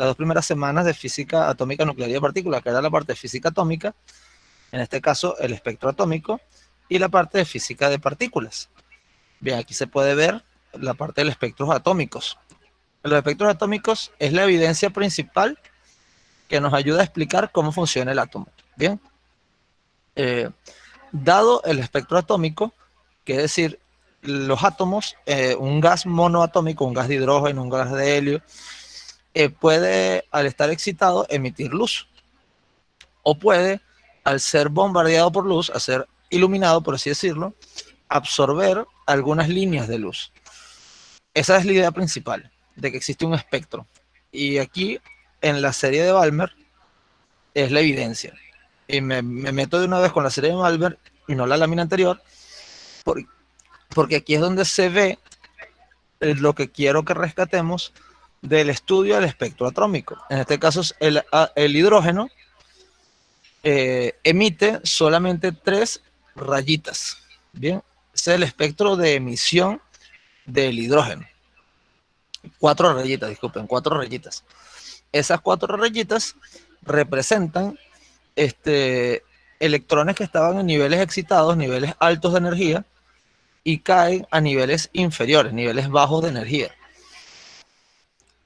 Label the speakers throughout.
Speaker 1: las 2 primeras semanas de física atómica nuclear y de partículas, que era la parte de física atómica, en este caso el espectro atómico, y la parte de física de partículas. Bien, aquí se puede ver la parte de los espectros atómicos. Los espectros atómicos es la evidencia principal que nos ayuda a explicar cómo funciona el átomo. Bien, dado el espectro atómico, que es decir, los átomos, un gas monoatómico, un gas de hidrógeno, un gas de helio, puede, al estar excitado, emitir luz. O puede, al ser bombardeado por luz, a ser iluminado, por así decirlo, absorber algunas líneas de luz. Esa es la idea principal, de que existe un espectro. Y aquí, en la serie de Balmer, es la evidencia. Y me meto de una vez con la serie de Balmer y no la lámina anterior, porque aquí es donde se ve lo que quiero que rescatemos del estudio del espectro atómico. En este caso, el hidrógeno emite solamente 3 rayitas. Bien, ese es el espectro de emisión del hidrógeno. 4 rayitas, disculpen, 4 rayitas. Esas 4 rayitas representan electrones que estaban en niveles excitados, niveles altos de energía, y caen a niveles inferiores, niveles bajos de energía.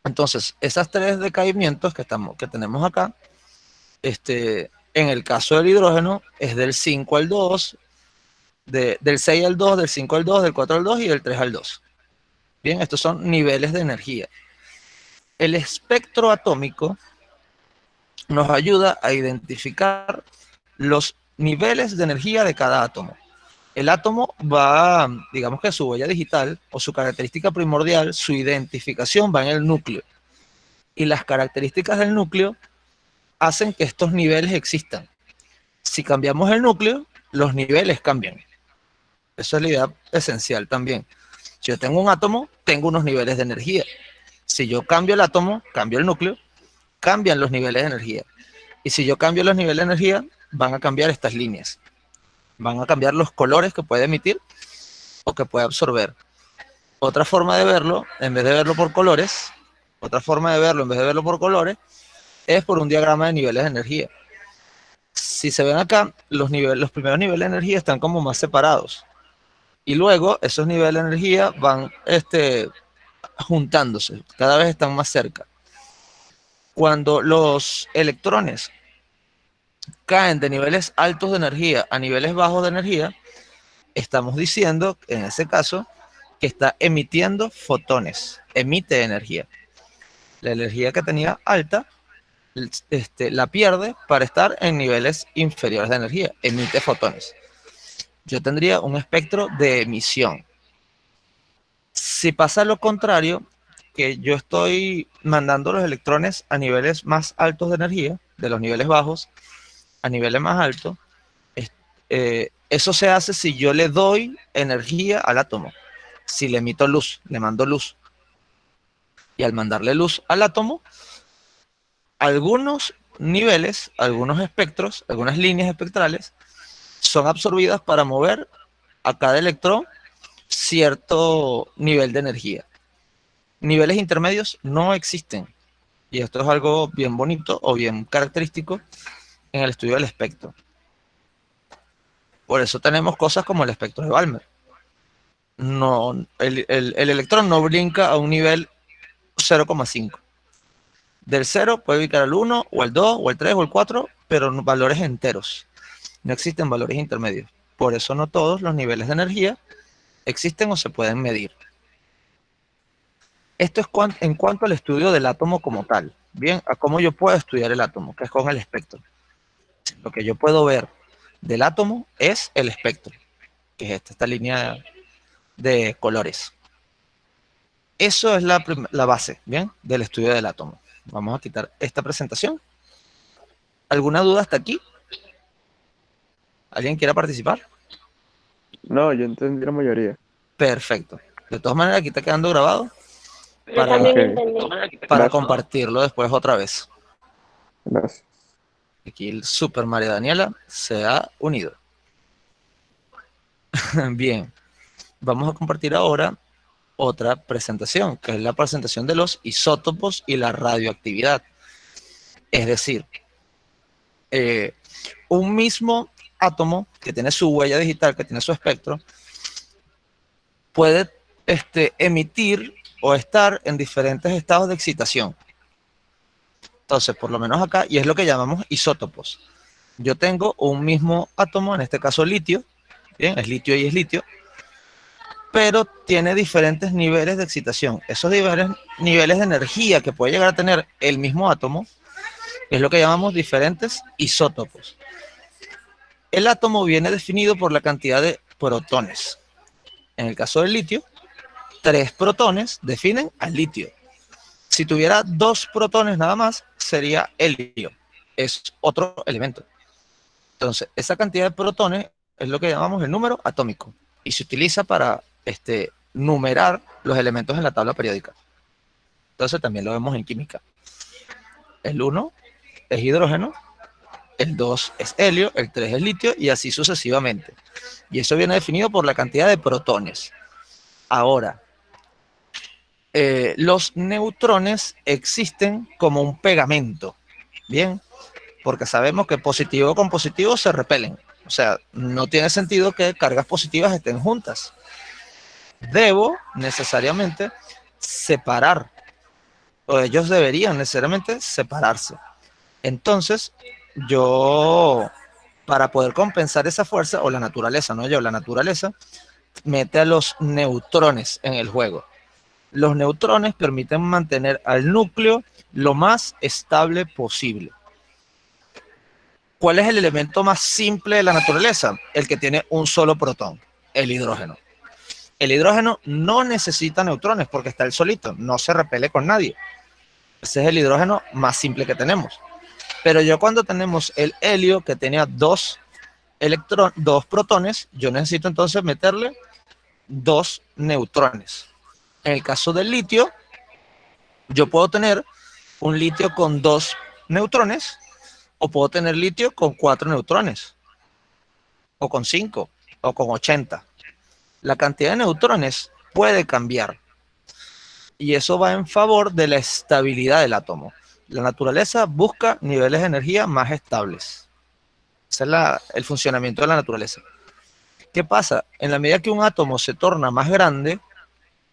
Speaker 1: Entonces, esas 3 decaimientos que tenemos acá, en el caso del hidrógeno, es del 5 al 2, del 6 al 2, del 5 al 2, del 4 al 2 y del 3 al 2. Bien, estos son niveles de energía. El espectro atómico nos ayuda a identificar los niveles de energía de cada átomo. El átomo va, digamos que su huella digital o su característica primordial, su identificación va en el núcleo. Y las características del núcleo hacen que estos niveles existan. Si cambiamos el núcleo, los niveles cambian. Eso es la idea esencial también. Si yo tengo un átomo, tengo unos niveles de energía. Si yo cambio el átomo, cambio el núcleo, cambian los niveles de energía. Y si yo cambio los niveles de energía, van a cambiar estas líneas. Van a cambiar los colores que puede emitir o que puede absorber. Otra forma de verlo, en vez de verlo por colores, otra forma de verlo, en vez de verlo por colores, es por un diagrama de niveles de energía. Si se ven acá, los primeros niveles de energía están como más separados. Y luego esos niveles de energía van juntándose, cada vez están más cerca. Cuando los electrones caen de niveles altos de energía a niveles bajos de energía, estamos diciendo, en ese caso, que está emitiendo fotones, emite energía. La energía que tenía alta, la pierde para estar en niveles inferiores de energía, emite fotones. Yo tendría un espectro de emisión. Si pasa lo contrario, que yo estoy mandando los electrones a niveles más altos de energía, de los niveles bajos a niveles más altos, eso se hace si yo le doy energía al átomo, si le emito luz, le mando luz. Y al mandarle luz al átomo, algunos niveles, algunos espectros, algunas líneas espectrales son absorbidas para mover a cada electrón cierto nivel de energía. Niveles intermedios no existen. Y esto es algo bien bonito o bien característico en el estudio del espectro. Por eso tenemos cosas como el espectro de Balmer. No, el electrón no brinca a un nivel 0,5. Del 0 puede brincar al 1, o al 2, o al 3, o al 4, pero valores enteros. No existen valores intermedios. Por eso no todos los niveles de energía existen o se pueden medir. Esto es en cuanto al estudio del átomo como tal. Bien, a cómo yo puedo estudiar el átomo, que es con el espectro. Lo que yo puedo ver del átomo es el espectro, que es esta línea de colores. Eso es la base, ¿bien? Del estudio del átomo. Vamos a quitar esta presentación. ¿Alguna duda hasta aquí? ¿Alguien quiera participar?
Speaker 2: No, yo entendí la mayoría.
Speaker 1: Perfecto. De todas maneras, aquí está quedando grabado
Speaker 3: Yo también entendí.
Speaker 1: para
Speaker 2: Gracias.
Speaker 1: compartirlo después otra vez.
Speaker 2: Gracias.
Speaker 1: Aquí el Super María Daniela se ha unido. Bien, vamos a compartir ahora otra presentación, que es la presentación de los isótopos y la radioactividad. Es decir, un mismo átomo que tiene su huella digital, que tiene su espectro, puede emitir o estar en diferentes estados de excitación. Entonces, por lo menos acá, y es lo que llamamos isótopos. Yo tengo un mismo átomo, en este caso litio, bien, es litio y es litio, pero tiene diferentes niveles de excitación. Esos niveles de energía que puede llegar a tener el mismo átomo es lo que llamamos diferentes isótopos. El átomo viene definido por la cantidad de protones. En el caso del litio, 3 protones definen al litio. Si tuviera 2 protones nada más, sería helio. Es otro elemento. Entonces, esa cantidad de protones es lo que llamamos el número atómico y se utiliza para numerar los elementos en la tabla periódica. Entonces, también lo vemos en química. El 1 es hidrógeno, el 2 es helio, el 3 es litio y así sucesivamente. Y eso viene definido por la cantidad de protones. Ahora, los neutrones existen como un pegamento, ¿bien? Porque sabemos que positivo con positivo se repelen. O sea, no tiene sentido que cargas positivas estén juntas. Debo necesariamente separar, o ellos deberían necesariamente separarse. Entonces, yo, para poder compensar esa fuerza, o la naturaleza, no yo, la naturaleza, mete a los neutrones en el juego. Los neutrones permiten mantener al núcleo lo más estable posible. ¿Cuál es el elemento más simple de la naturaleza? El que tiene un solo protón, el hidrógeno. El hidrógeno no necesita neutrones porque está él solito, no se repele con nadie. Ese es el hidrógeno más simple que tenemos. Pero yo cuando tenemos el helio que tenía dos protones, yo necesito entonces meterle 2 neutrones. En el caso del litio, yo puedo tener un litio con 2 neutrones o puedo tener litio con 4 neutrones o con 5 o con 80. La cantidad de neutrones puede cambiar y eso va en favor de la estabilidad del átomo. La naturaleza busca niveles de energía más estables. Ese es el funcionamiento de la naturaleza. ¿Qué pasa? En la medida que un átomo se torna más grande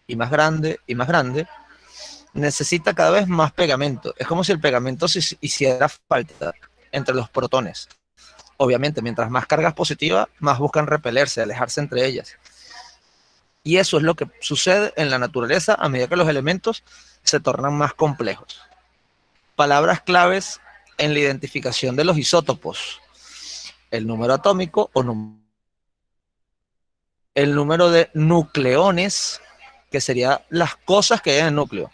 Speaker 1: y más grande y más grande, necesita cada vez más pegamento. Es como si el pegamento se hiciera falta entre los protones. Obviamente, mientras más cargas positivas, más buscan repelerse, alejarse entre ellas. Y eso es lo que sucede en la naturaleza a medida que los elementos se tornan más complejos. Palabras claves en la identificación de los isótopos: el número atómico o el número de nucleones, que serían las cosas que hay en el núcleo.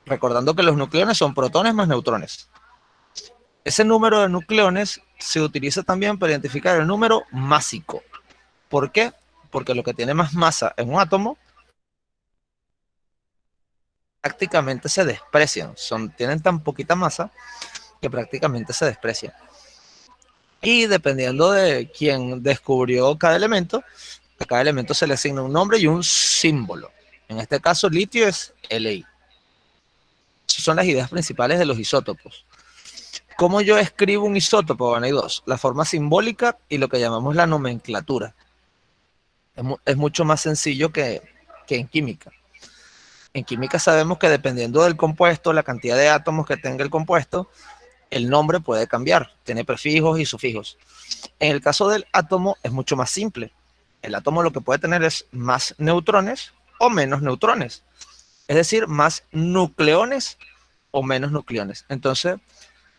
Speaker 1: Recordando que los nucleones son protones más neutrones. Ese número de nucleones se utiliza también para identificar el número másico. ¿Por qué? Porque lo que tiene más masa en un átomo prácticamente se desprecian. Tienen tan poquita masa que prácticamente se desprecian. Y dependiendo de quién descubrió cada elemento, a cada elemento se le asigna un nombre y un símbolo. En este caso, litio es Li. Esas son las ideas principales de los isótopos. ¿Cómo yo escribo un isótopo? Bueno, hay 2. La forma simbólica y lo que llamamos la nomenclatura. Es mucho más sencillo que en química. En química sabemos que dependiendo del compuesto, la cantidad de átomos que tenga el compuesto, el nombre puede cambiar. Tiene prefijos y sufijos. En el caso del átomo es mucho más simple. El átomo lo que puede tener es más neutrones o menos neutrones. Es decir, más nucleones o menos nucleones. Entonces,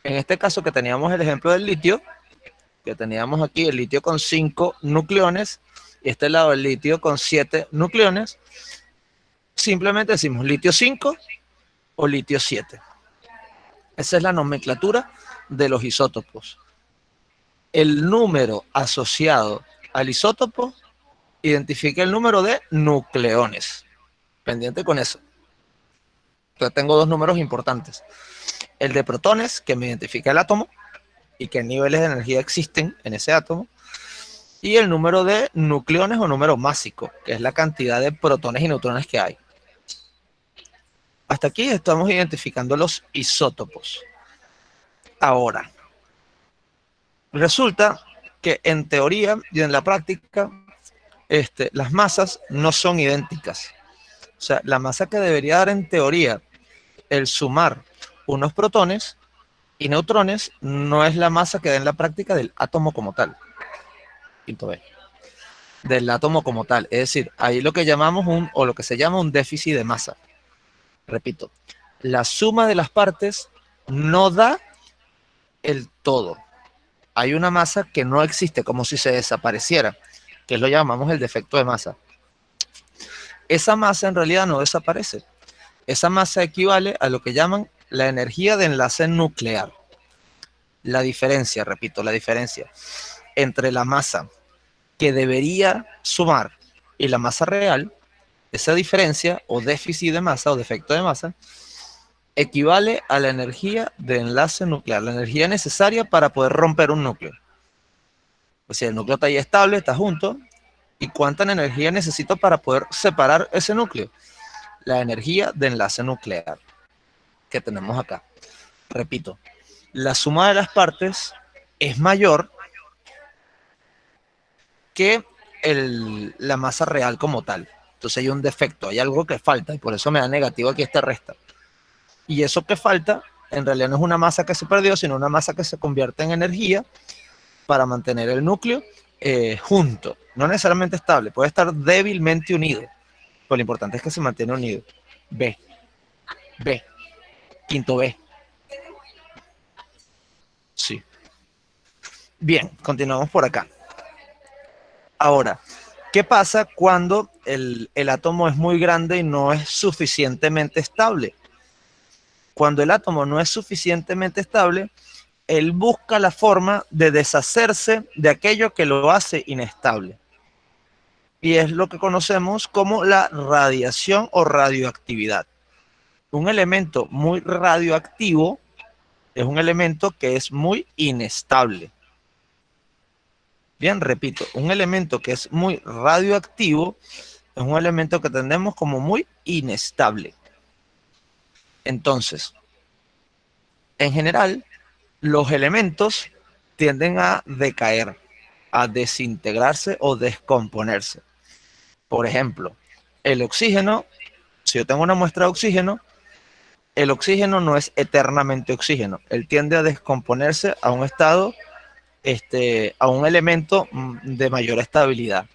Speaker 1: en este caso que teníamos el ejemplo del litio, que teníamos aquí el litio con 5 nucleones y este lado el litio con 7 nucleones, simplemente decimos litio 5 o litio 7. Esa es la nomenclatura de los isótopos. El número asociado al isótopo identifica el número de nucleones. Pendiente con eso. Entonces tengo 2 números importantes. El de protones, que me identifica el átomo y qué niveles de energía existen en ese átomo. Y el número de nucleones o número másico, que es la cantidad de protones y neutrones que hay. Hasta aquí estamos identificando los isótopos. Ahora, resulta que en teoría y en la práctica, las masas no son idénticas. O sea, la masa que debería dar en teoría el sumar unos protones y neutrones no es la masa que da en la práctica del átomo como tal. Quinto B. Del átomo como tal. Es decir, ahí lo que llamamos o lo que se llama un déficit de masa. Repito, la suma de las partes no da el todo. Hay una masa que no existe, como si se desapareciera, que lo llamamos el defecto de masa. Esa masa en realidad no desaparece. Esa masa equivale a lo que llaman la energía de enlace nuclear. La diferencia, repito, la diferencia entre la masa que debería sumar y la masa real, esa diferencia o déficit de masa o defecto de masa, equivale a la energía de enlace nuclear, la energía necesaria para poder romper un núcleo. O sea, el núcleo está ahí estable, está junto, ¿y cuánta energía necesito para poder separar ese núcleo? La energía de enlace nuclear que tenemos acá. Repito, la suma de las partes es mayor que la masa real como tal. Entonces hay un defecto, hay algo que falta y por eso me da negativo aquí esta resta. Y eso que falta en realidad no es una masa que se perdió, sino una masa que se convierte en energía para mantener el núcleo junto. No necesariamente estable, puede estar débilmente unido, pero lo importante es que se mantiene unido. B, B, quinto B. Sí. Bien, continuamos por acá. Ahora, ¿qué pasa cuando el átomo es muy grande y no es suficientemente estable? Cuando el átomo no es suficientemente estable, él busca la forma de deshacerse de aquello que lo hace inestable. Y es lo que conocemos como la radiación o radioactividad. Un elemento muy radioactivo es un elemento que es muy inestable. Bien, repito, un elemento que es muy radioactivo es un elemento que tenemos como muy inestable. Entonces, en general, los elementos tienden a decaer, a desintegrarse o descomponerse. Por ejemplo, el oxígeno, si yo tengo una muestra de oxígeno, el oxígeno no es eternamente oxígeno. Él tiende a descomponerse a un estado, a un elemento de mayor estabilidad.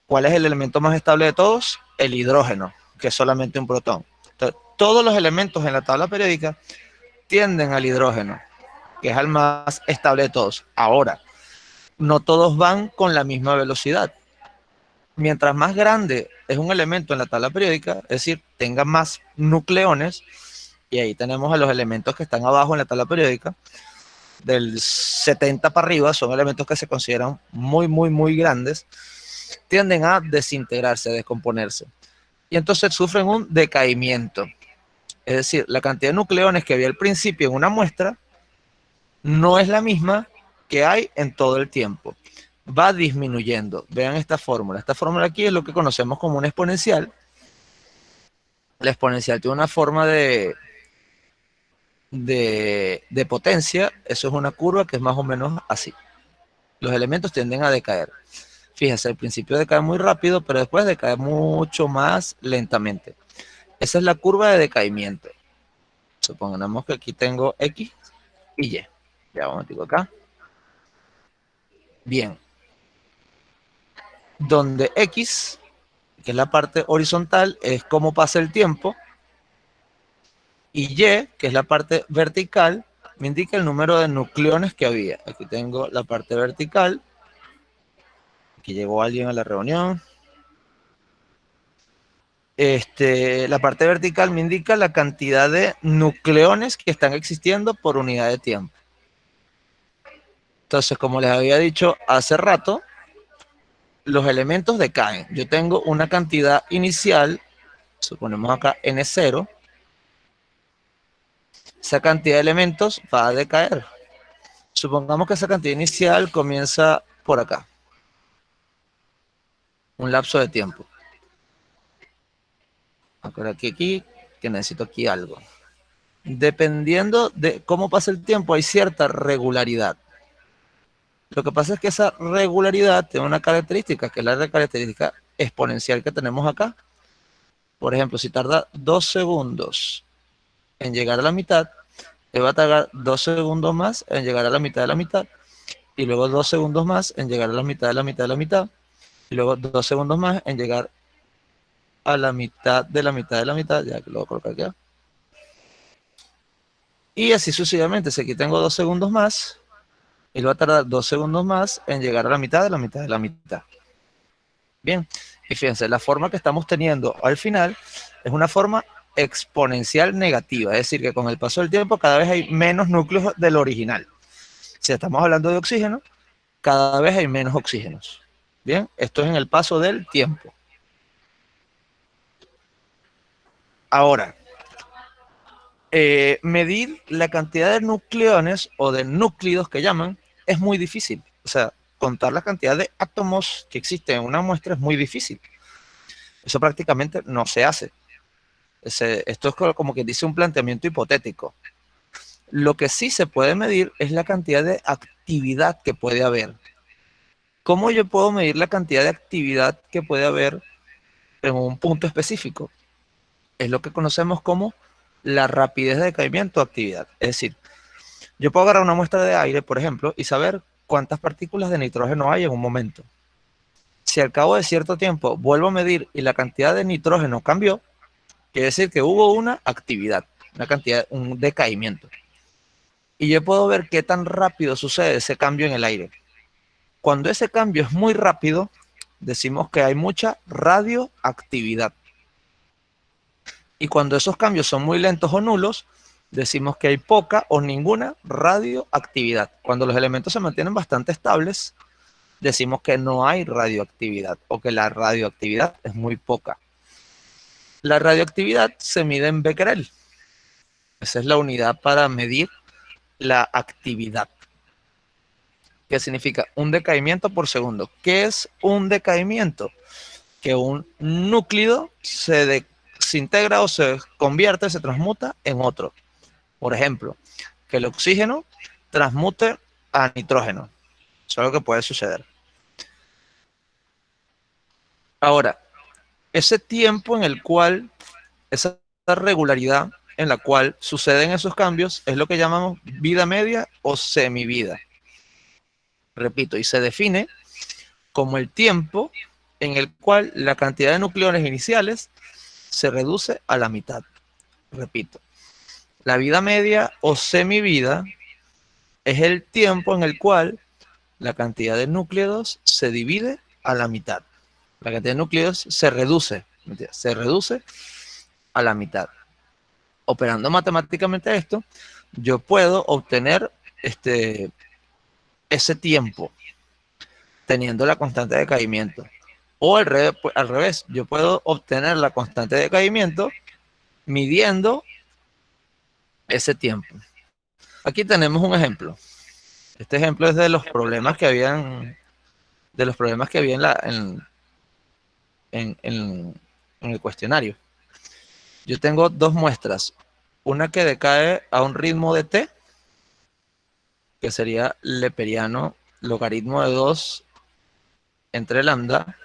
Speaker 1: ¿Cuál es el elemento más estable de todos? El hidrógeno, que es solamente un protón. Entonces, todos los elementos en la tabla periódica tienden al hidrógeno, que es el más estable de todos. Ahora, no todos van con la misma velocidad. Mientras más grande es un elemento en la tabla periódica, es decir, tenga más nucleones, y ahí tenemos a los elementos que están abajo en la tabla periódica, del 70 para arriba, son elementos que se consideran muy, muy, muy grandes, tienden a desintegrarse, a descomponerse. Y entonces sufren un decaimiento. Es decir, la cantidad de nucleones que había al principio en una muestra no es la misma que hay en todo el tiempo. Va disminuyendo. Vean esta fórmula. Esta fórmula aquí es lo que conocemos como una exponencial. La exponencial tiene una forma de potencia. Eso es una curva que es más o menos así. Los elementos tienden a decaer. Fíjense, al principio decae muy rápido, pero después decae mucho más lentamente. Esa es la curva de decaimiento. Supongamos que aquí tengo X y Y. Ya vamos a acá. Bien. Donde X, que es la parte horizontal, es cómo pasa el tiempo. Y Y, que es la parte vertical, me indica el número de nucleones que había. Aquí tengo la parte vertical. Aquí llegó alguien a la reunión. La parte vertical me indica la cantidad de nucleones que están existiendo por unidad de tiempo. Entonces, como les había dicho hace rato, los elementos decaen. Yo tengo una cantidad inicial, suponemos acá N0, esa cantidad de elementos va a decaer. Supongamos que esa cantidad inicial comienza por acá, un lapso de tiempo. Aquí que necesito aquí algo. Dependiendo de cómo pasa el tiempo, hay cierta regularidad. Lo que pasa es que esa regularidad tiene una característica, que es la característica exponencial que tenemos acá. Por ejemplo, si tarda 2 segundos en llegar a la mitad, te va a tardar 2 segundos más en llegar a la mitad de la mitad, y luego 2 segundos más en llegar a la mitad de la mitad de la mitad, y luego 2 segundos más en llegar a la mitad de la mitad de la mitad, ya que lo voy a colocar acá. Y así sucesivamente, si aquí tengo 2 segundos más, y va a tardar 2 segundos más en llegar a la mitad de la mitad de la mitad. Bien, y fíjense, la forma que estamos teniendo al final es una forma exponencial negativa, es decir, que con el paso del tiempo cada vez hay menos núcleos del original. Si estamos hablando de oxígeno, cada vez hay menos oxígenos. Bien, esto es en el paso del tiempo. Ahora, medir la cantidad de nucleones o de núclidos que llaman es muy difícil. O sea, contar la cantidad de átomos que existen en una muestra es muy difícil. Eso prácticamente no se hace. Esto es como que dice un planteamiento hipotético. Lo que sí se puede medir es la cantidad de actividad que puede haber. ¿Cómo yo puedo medir la cantidad de actividad que puede haber en un punto específico? Es lo que conocemos como la rapidez de decaimiento de actividad. Es decir, yo puedo agarrar una muestra de aire, por ejemplo, y saber cuántas partículas de nitrógeno hay en un momento. Si al cabo de cierto tiempo vuelvo a medir y la cantidad de nitrógeno cambió, quiere decir que hubo una actividad, un decaimiento. Y yo puedo ver qué tan rápido sucede ese cambio en el aire. Cuando ese cambio es muy rápido, decimos que hay mucha radioactividad. Y cuando esos cambios son muy lentos o nulos, decimos que hay poca o ninguna radioactividad. Cuando los elementos se mantienen bastante estables, decimos que no hay radioactividad o que la radioactividad es muy poca. La radioactividad se mide en becquerel. Esa es la unidad para medir la actividad. ¿Qué significa? Un decaimiento por segundo. ¿Qué es un decaimiento? Que un núclido se desintegra o se convierte, se transmuta en otro. Por ejemplo, que el oxígeno transmute a nitrógeno. Eso es lo que puede suceder. Ahora, ese tiempo en el cual, esa regularidad en la cual suceden esos cambios es lo que llamamos vida media o semivida. Repito, y se define como el tiempo en el cual la cantidad de nucleones iniciales se reduce a la mitad. Repito, la vida media o semivida es el tiempo en el cual la cantidad de núcleos se divide a la mitad. La cantidad de núcleos se reduce a la mitad. Operando matemáticamente esto, yo puedo obtener ese tiempo teniendo la constante de decaimiento. O al revés, yo puedo obtener la constante de decaimiento midiendo ese tiempo. Aquí tenemos un ejemplo. Este ejemplo es de los problemas que habían, en el cuestionario. Yo tengo dos muestras. Una que decae a un ritmo de t, que sería leperiano logaritmo de 2 entre lambda.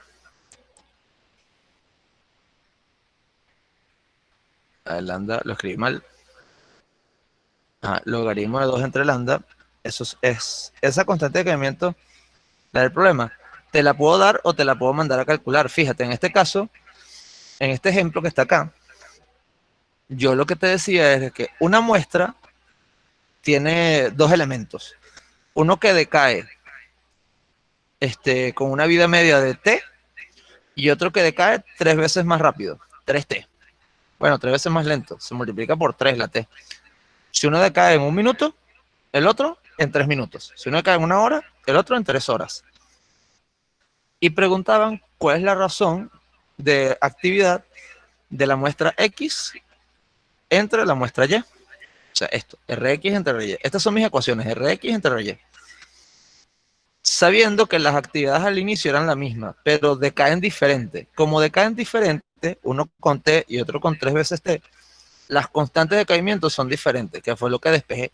Speaker 1: Lambda lo escribí mal. Logaritmo de 2 entre lambda. Eso es esa constante de decaimiento, la del problema. Te la puedo dar o te la puedo mandar a calcular. Fíjate, en este caso, en este ejemplo que está acá, yo lo que te decía es que una muestra tiene dos elementos. Uno que decae con una vida media de t y otro que decae 3 veces más rápido, 3t. Bueno, 3 veces más lento, se multiplica por 3 la t. Si uno decae en 1 minuto, el otro en 3 minutos. Si uno decae en 1 hora, el otro en 3 horas. Y preguntaban cuál es la razón de actividad de la muestra X entre la muestra Y. O sea, esto, Rx entre Ry. Estas son mis ecuaciones, Rx entre Ry. Sabiendo que las actividades al inicio eran la misma, pero decaen diferente. Como decaen diferente, uno con T y otro con 3 veces T, las constantes de caimiento son diferentes, que fue lo que despejé.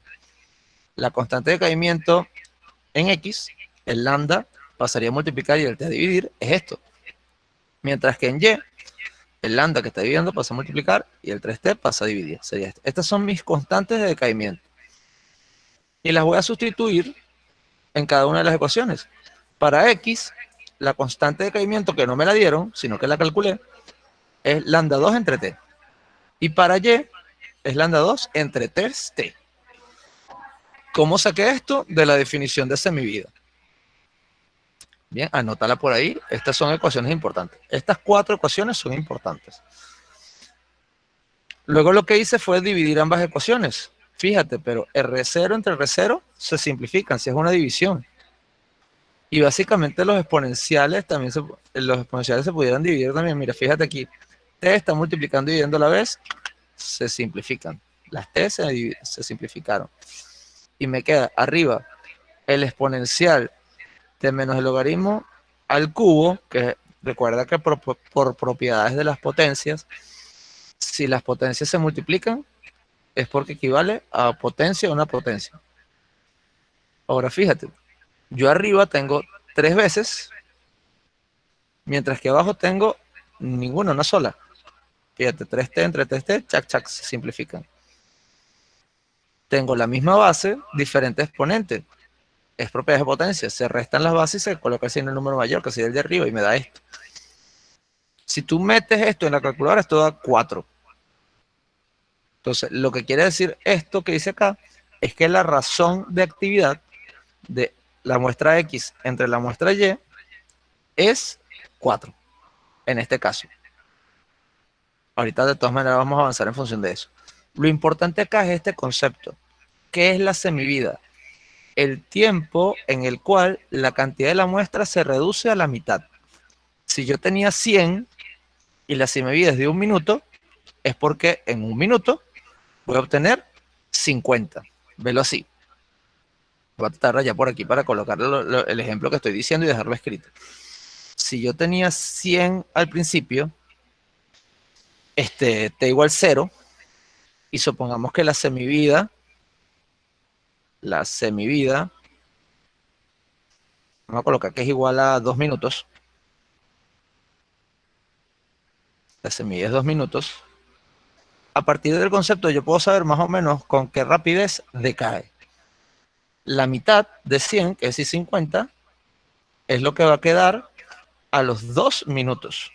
Speaker 1: La constante de caimiento en X, el lambda pasaría a multiplicar y el t a dividir, es esto. Mientras que en Y, el lambda que está dividiendo pasa a multiplicar y el 3t pasa a dividir. Sería esto. Estas son mis constantes de decaimiento. Y las voy a sustituir en cada una de las ecuaciones. Para X, la constante de decaimiento que no me la dieron, sino que la calculé, es lambda 2 entre t. Y para Y, es lambda 2 entre 3t. ¿Cómo saqué esto? De la definición de semivida. Bien, anótala por ahí. Estas son ecuaciones importantes. Estas 4 ecuaciones son importantes. Luego lo que hice fue dividir ambas ecuaciones. Fíjate, pero R0 entre R0 se simplifican si es una división. Y básicamente los exponenciales también se pudieran dividir también. Mira, fíjate aquí. T está multiplicando y dividiendo a la vez. Se simplifican. Las T se simplificaron. Y me queda arriba el exponencial de menos el logaritmo al cubo, que recuerda que por propiedades de las potencias, si las potencias se multiplican, es porque equivale a potencia a una potencia. Ahora fíjate, yo arriba tengo 3 veces, mientras que abajo tengo ninguna, una sola. Fíjate, 3t entre 3t, chac, chac, se simplifican. Tengo la misma base, diferente exponente. Es propiedad de potencia. Se restan las bases y se coloca así en el número mayor, que sería el de arriba, y me da esto. Si tú metes esto en la calculadora, esto da 4. Entonces, lo que quiere decir esto que dice acá, es que la razón de actividad de la muestra X entre la muestra Y es 4, en este caso. Ahorita de todas maneras vamos a avanzar en función de eso. Lo importante acá es este concepto. ¿Qué es la semivida? El tiempo en el cual la cantidad de la muestra se reduce a la mitad. Si yo tenía 100 y la semivida es de 1 minuto, es porque en 1 minuto voy a obtener 50. Velo así. Voy a tratar ya por aquí para colocar el ejemplo que estoy diciendo y dejarlo escrito. Si yo tenía 100 al principio, t igual 0, y supongamos que la semivida, vamos a colocar que es igual a 2 minutos. La semivida es 2 minutos. A partir del concepto yo puedo saber más o menos con qué rapidez decae. La mitad de 100, que es 50, es lo que va a quedar a los 2 minutos.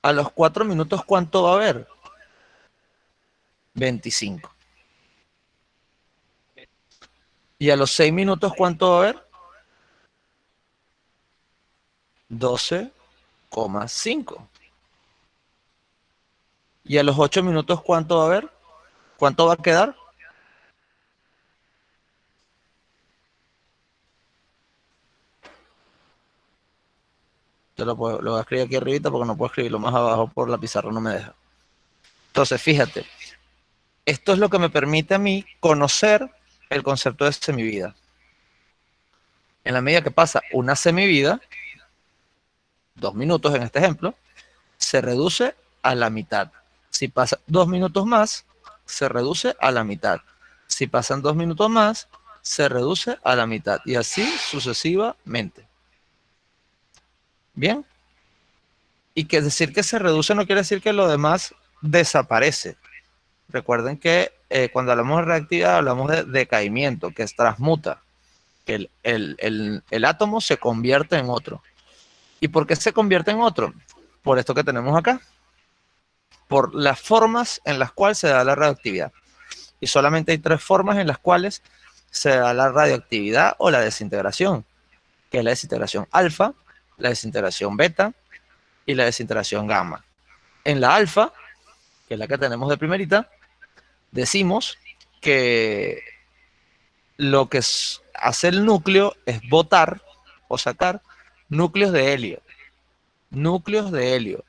Speaker 1: A los 4 minutos, ¿cuánto va a haber? 25. Y a los 6 minutos, ¿cuánto va a haber? 12,5. Y a los 8 minutos, ¿cuánto va a haber? ¿Cuánto va a quedar? Yo lo voy a escribir aquí arribita porque no puedo escribirlo más abajo por la pizarra, no me deja. Entonces, fíjate, esto es lo que me permite a mí conocer el concepto de semivida. En la medida que pasa una semivida, 2 minutos en este ejemplo, se reduce a la mitad. Si pasa 2 minutos más, se reduce a la mitad. Si pasan 2 minutos más, se reduce a la mitad. Y así sucesivamente. ¿Bien? Y que decir que se reduce no quiere decir que lo demás desaparece. Recuerden que cuando hablamos de reactividad hablamos de decaimiento, que es transmuta, que el átomo se convierte en otro. ¿Y por qué se convierte en otro? Por esto que tenemos acá. Por las formas en las cuales se da la radioactividad. Y solamente hay 3 formas en las cuales se da la radioactividad o la desintegración, que es la desintegración alfa, la desintegración beta y la desintegración gamma. En la alfa, que es la que tenemos de primerita, decimos que lo que hace el núcleo es botar o sacar núcleos de helio. Núcleos de helio.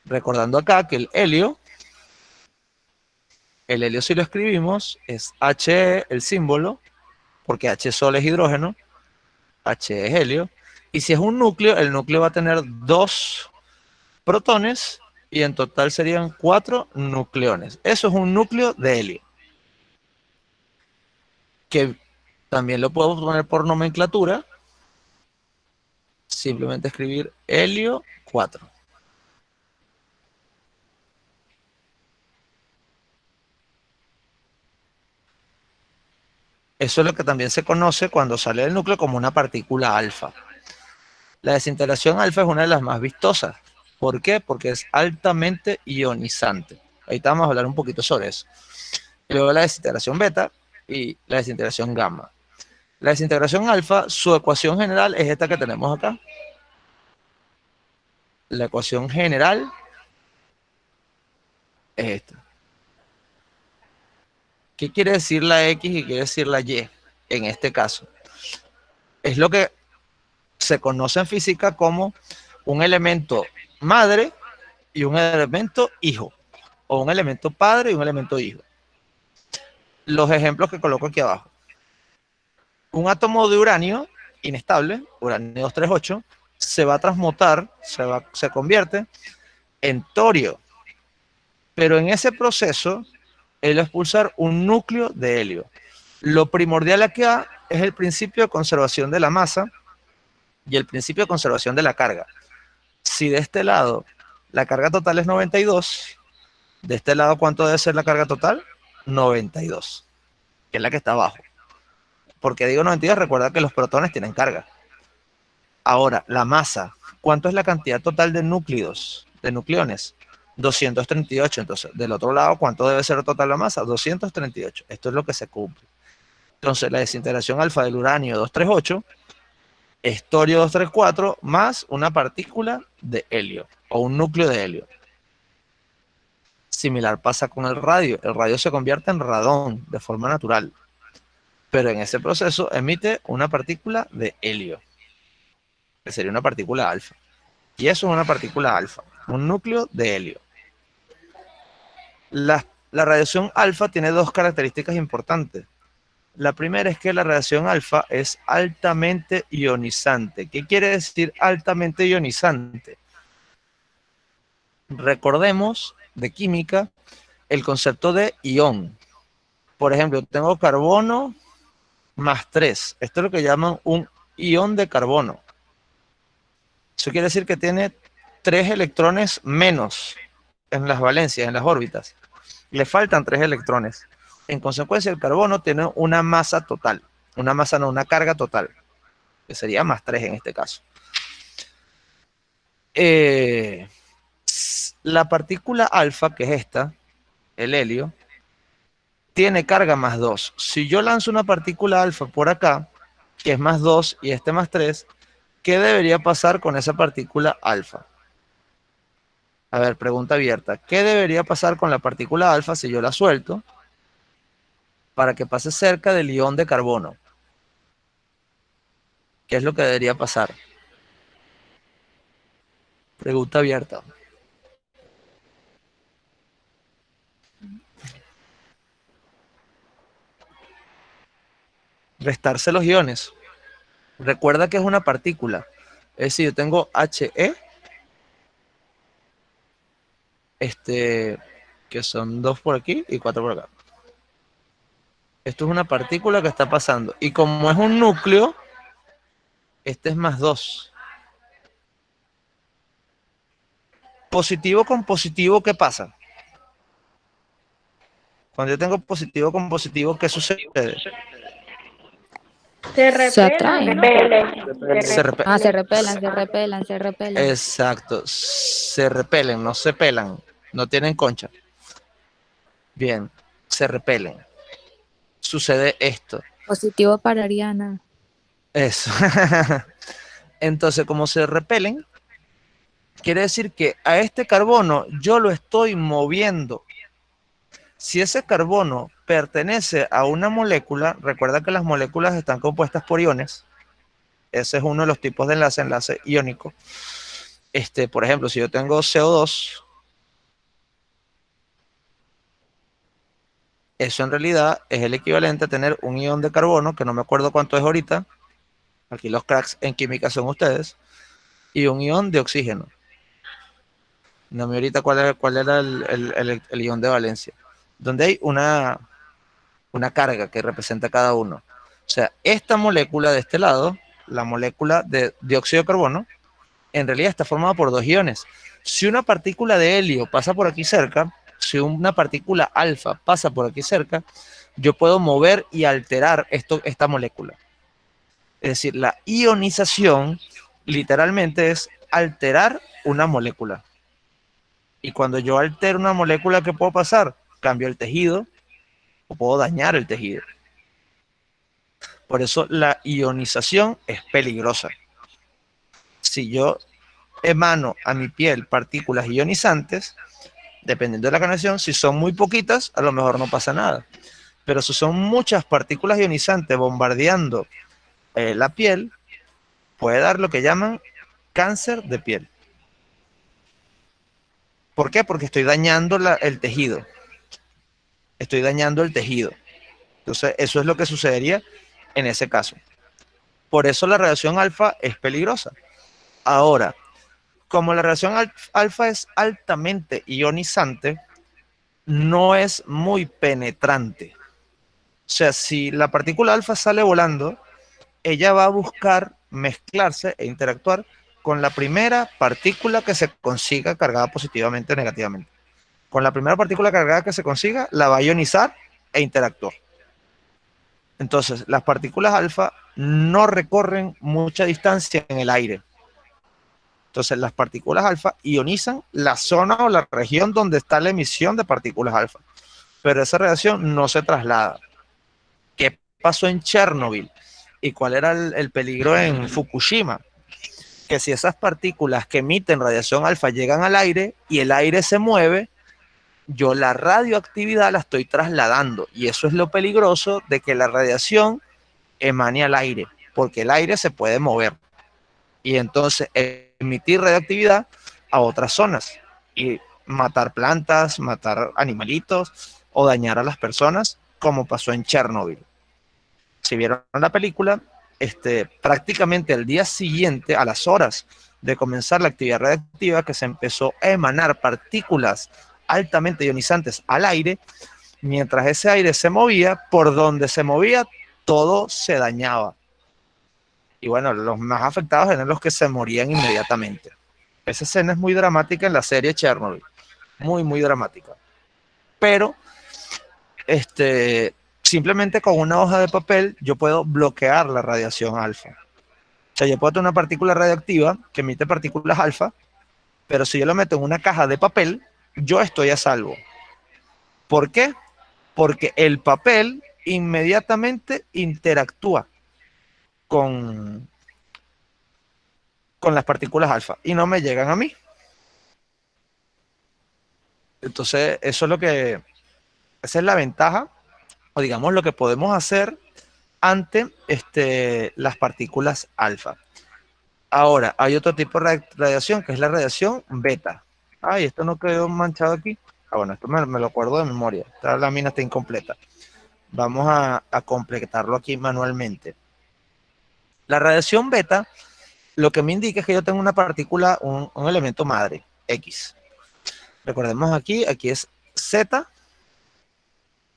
Speaker 1: Recordando acá que el helio si lo escribimos es He, el símbolo, porque H sol es hidrógeno, H es helio, y si es un núcleo, el núcleo va a tener 2 protones y en total serían 4 nucleones. Eso es un núcleo de helio, que también lo puedo poner por nomenclatura, simplemente escribir helio 4. Eso es lo que también se conoce cuando sale del núcleo como una partícula alfa. La desintegración alfa es una de las más vistosas. ¿Por qué? Porque es altamente ionizante. Ahorita vamos a hablar un poquito sobre eso. Y luego la desintegración beta y la desintegración gamma. La desintegración alfa, su ecuación general es esta que tenemos acá. La ecuación general es esta. ¿Qué quiere decir la X y qué quiere decir la Y en este caso? Es lo que se conoce en física como un elemento madre y un elemento hijo, o un elemento padre y un elemento hijo. Los ejemplos que coloco aquí abajo. Un átomo de uranio inestable, uranio 238, se va a transmutar, se convierte en torio. Pero en ese proceso, él va a expulsar un núcleo de helio. Lo primordial aquí es el principio de conservación de la masa y el principio de conservación de la carga. Si de este lado la carga total es 92, de este lado, ¿cuánto debe ser la carga total? 92, que es la que está abajo. Porque digo 92, recuerda que los protones tienen carga. Ahora, la masa. ¿Cuánto es la cantidad total de núcleos, de nucleones? 238. Entonces, del otro lado, ¿cuánto debe ser total la masa? 238. Esto es lo que se cumple. Entonces, la desintegración alfa del uranio 238 es torio 234 más una partícula de helio o un núcleo de helio. Similar pasa con el radio. El radio se convierte en radón de forma natural, pero en ese proceso emite una partícula de helio, que sería una partícula alfa. Y eso es una partícula alfa, un núcleo de helio. La radiación alfa tiene dos características importantes. La primera es que la radiación alfa es altamente ionizante. ¿Qué quiere decir altamente ionizante? Recordemos de química el concepto de ión. Por ejemplo, tengo carbono más 3. Esto es lo que llaman un ión de carbono. Eso quiere decir que tiene 3 electrones menos en las valencias, en las órbitas. Le faltan 3 electrones. En consecuencia, el carbono tiene una masa total. Una masa no, una carga total. Que sería más 3 en este caso. La partícula alfa, que es esta, el helio, tiene carga más 2. Si yo lanzo una partícula alfa por acá, que es más 2 y este más 3, ¿qué debería pasar con esa partícula alfa? A ver, pregunta abierta. ¿Qué debería pasar con la partícula alfa si yo la suelto para que pase cerca del ión de carbono? ¿Qué es lo que debería pasar? Pregunta abierta. Restarse los iones. Recuerda que es una partícula. Es decir, yo tengo He, que son 2 por aquí y 4 por acá. Esto es una partícula que está pasando. Y como es un núcleo, este es más 2. Positivo con positivo, ¿qué pasa? Cuando yo tengo positivo con positivo, ¿qué sucede?
Speaker 4: Se atraen.
Speaker 1: Se repelen.
Speaker 4: Se repelen.
Speaker 1: Exacto. Se repelen, no se pelan. No tienen concha. Bien, se repelen. Sucede esto.
Speaker 4: Positivo para Ariana.
Speaker 1: Eso. Entonces, como se repelen, quiere decir que a este carbono yo lo estoy moviendo. Si ese carbono pertenece a una molécula, recuerda que las moléculas están compuestas por iones. Ese es uno de los tipos de enlace iónico. Por ejemplo, si yo tengo CO2, eso en realidad es el equivalente a tener un ion de carbono, que no me acuerdo cuánto es ahorita. Aquí los cracks en química son ustedes. Y un ion de oxígeno. no me ahorita cuál era el ion de valencia, donde hay una carga que representa cada uno. O sea, esta molécula de este lado, la molécula de dióxido de carbono, en realidad está formada por dos iones. Si una partícula de helio pasa por aquí cerca, si una partícula alfa pasa por aquí cerca, yo puedo mover y alterar esta molécula. Es decir, la ionización literalmente es alterar una molécula. Y cuando yo altero una molécula, ¿qué puedo pasar? Cambio el tejido o puedo dañar el tejido. Por eso la ionización es peligrosa. Si yo emano a mi piel partículas ionizantes, dependiendo de la canción, si son muy poquitas, a lo mejor no pasa nada. Pero si son muchas partículas ionizantes bombardeando la piel, puede dar lo que llaman cáncer de piel. ¿Por qué? Porque estoy dañando el tejido. Estoy dañando el tejido. Entonces, eso es lo que sucedería en ese caso. Por eso la radiación alfa es peligrosa. Ahora, como la radiación alfa es altamente ionizante, no es muy penetrante. O sea, si la partícula alfa sale volando, ella va a buscar mezclarse e interactuar con la primera partícula que se consiga cargada positivamente o negativamente. Con la primera partícula cargada que se consiga, la va a ionizar e interactuar. Entonces, las partículas alfa no recorren mucha distancia en el aire. Entonces, las partículas alfa ionizan la zona o la región donde está la emisión de partículas alfa. Pero esa radiación no se traslada. ¿Qué pasó en Chernobyl? ¿Y cuál era el peligro en Fukushima? Que si esas partículas que emiten radiación alfa llegan al aire y el aire se mueve, yo la radioactividad la estoy trasladando. Y eso es lo peligroso de que la radiación emane al aire, porque el aire se puede mover. Y entonces emitir radioactividad a otras zonas y matar plantas, matar animalitos o dañar a las personas, como pasó en Chernobyl. Si vieron la película, prácticamente al día siguiente, a las horas de comenzar la actividad radiactiva, que se empezó a emanar partículas altamente ionizantes al aire, mientras ese aire se movía, por donde se movía, todo se dañaba. Y bueno, los más afectados eran los que se morían inmediatamente. Esa escena es muy dramática en la serie Chernobyl. Muy, muy dramática. Pero, simplemente con una hoja de papel yo puedo bloquear la radiación alfa. O sea, yo puedo tener una partícula radioactiva que emite partículas alfa, pero si yo lo meto en una caja de papel, yo estoy a salvo. ¿Por qué? Porque el papel inmediatamente interactúa con las partículas alfa y no me llegan a mí. Entonces, eso es esa es la ventaja, o digamos lo que podemos hacer ante las partículas alfa. Ahora, hay otro tipo de radiación que es la radiación beta. Ay, esto no quedó manchado aquí. Bueno, esto me lo acuerdo de memoria. Esta lámina está incompleta. Vamos a completarlo aquí manualmente. La radiación beta lo que me indica es que yo tengo una partícula, un elemento madre, X. Recordemos aquí es Z,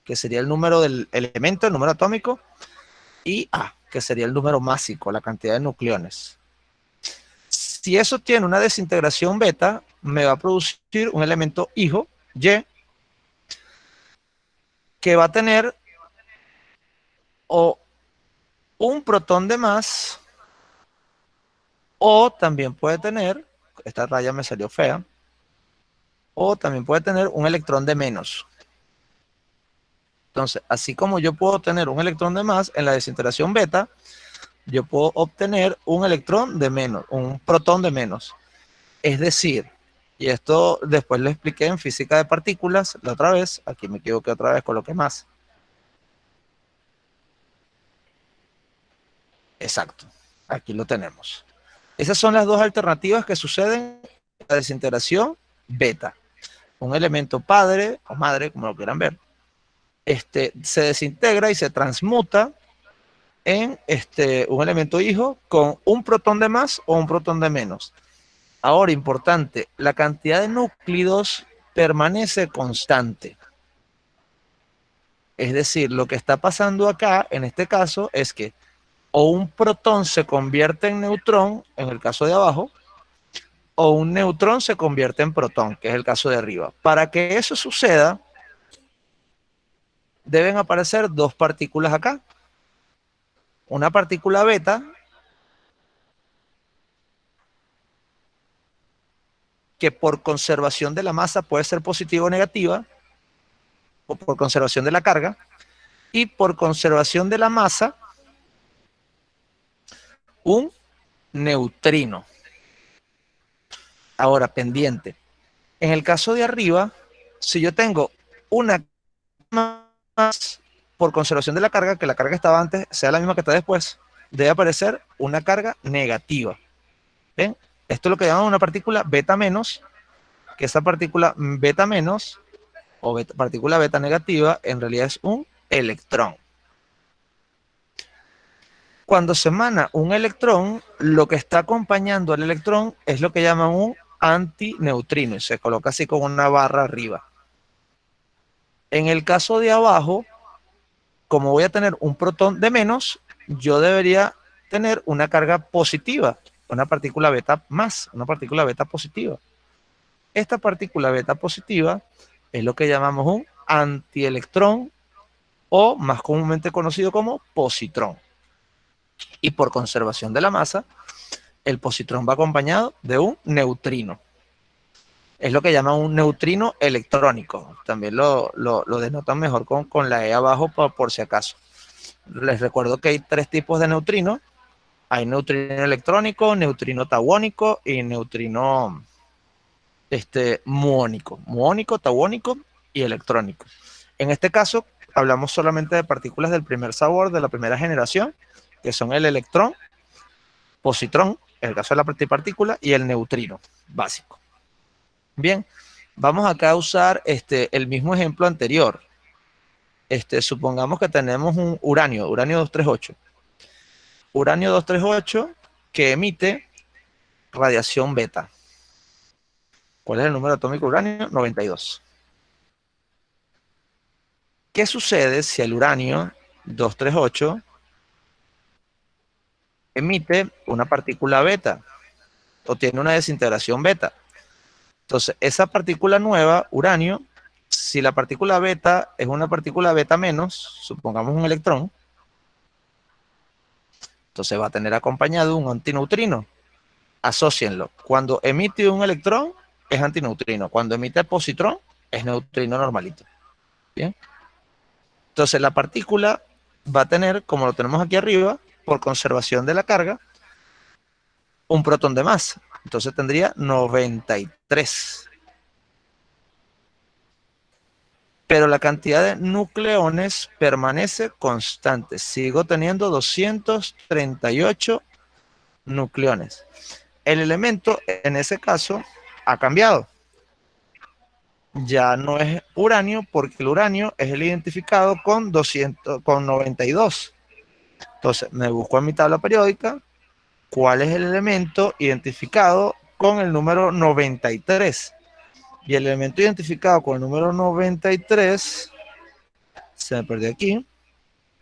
Speaker 1: que sería el número del elemento, el número atómico, y A, que sería el número másico, la cantidad de nucleones. Si eso tiene una desintegración beta, me va a producir un elemento hijo, Y, que va a tener o un protón de más, o también puede tener, esta raya me salió fea, o también puede tener un electrón de menos. Entonces, así como yo puedo tener un electrón de más en la desintegración beta, yo puedo obtener un electrón de menos, un protón de menos. Es decir, y esto después lo expliqué en física de partículas la otra vez, aquí me equivoqué otra vez, coloqué más. Exacto, aquí lo tenemos. Esas son las dos alternativas que suceden en la desintegración beta. Un elemento padre o madre, como lo quieran ver, se desintegra y se transmuta en un elemento hijo con un protón de más o un protón de menos. Ahora, importante, la cantidad de núclidos permanece constante. Es decir, lo que está pasando acá, en este caso, es que o un protón se convierte en neutrón, en el caso de abajo, o un neutrón se convierte en protón, que es el caso de arriba. Para que eso suceda, deben aparecer dos partículas acá. Una partícula beta, que por conservación de la masa puede ser positiva o negativa, o por conservación de la carga, y por conservación de la masa, un neutrino. Ahora, pendiente. En el caso de arriba, si yo tengo una más por conservación de la carga, que la carga estaba antes sea la misma que está después, debe aparecer una carga negativa. ¿Ven? Esto es lo que llamamos una partícula beta menos, que esa partícula beta menos, o partícula beta negativa, en realidad es un electrón. Cuando se emana un electrón, lo que está acompañando al electrón es lo que llaman un antineutrino, y se coloca así con una barra arriba. En el caso de abajo, como voy a tener un protón de menos, yo debería tener una carga positiva, una partícula beta más, una partícula beta positiva. Esta partícula beta positiva es lo que llamamos un antielectrón, o más comúnmente conocido como positrón. Y por conservación de la masa, el positrón va acompañado de un neutrino. Es lo que llaman un neutrino electrónico. También lo denotan mejor con la E abajo por si acaso. Les recuerdo que hay tres tipos de neutrinos. Hay neutrino electrónico, neutrino tauónico y neutrino muónico. Muónico, tauónico y electrónico. En este caso, hablamos solamente de partículas del primer sabor, de la primera generación, que son el electrón, positrón, en el caso de la partícula, y el neutrino básico. Bien, vamos acá a usar el mismo ejemplo anterior. Supongamos que tenemos un uranio 238. Uranio 238 que emite radiación beta. ¿Cuál es el número atómico de uranio? 92. ¿Qué sucede si el uranio 238 emite una partícula beta o tiene una desintegración beta? Entonces, esa partícula nueva, uranio, si la partícula beta es una partícula beta menos, supongamos un electrón, entonces va a tener acompañado un antineutrino. Asócienlo. Cuando emite un electrón, es antineutrino. Cuando emite positrón, es neutrino normalito. Bien. Entonces, la partícula va a tener, como lo tenemos aquí arriba, por conservación de la carga, un protón de más. Entonces tendría 93. Pero la cantidad de nucleones permanece constante. Sigo teniendo 238 nucleones. El elemento, en ese caso, ha cambiado. Ya no es uranio, porque el uranio es el identificado con 92. Entonces, me busco en mi tabla periódica cuál es el elemento identificado con el número 93. Y el elemento identificado con el número 93, se me perdió aquí,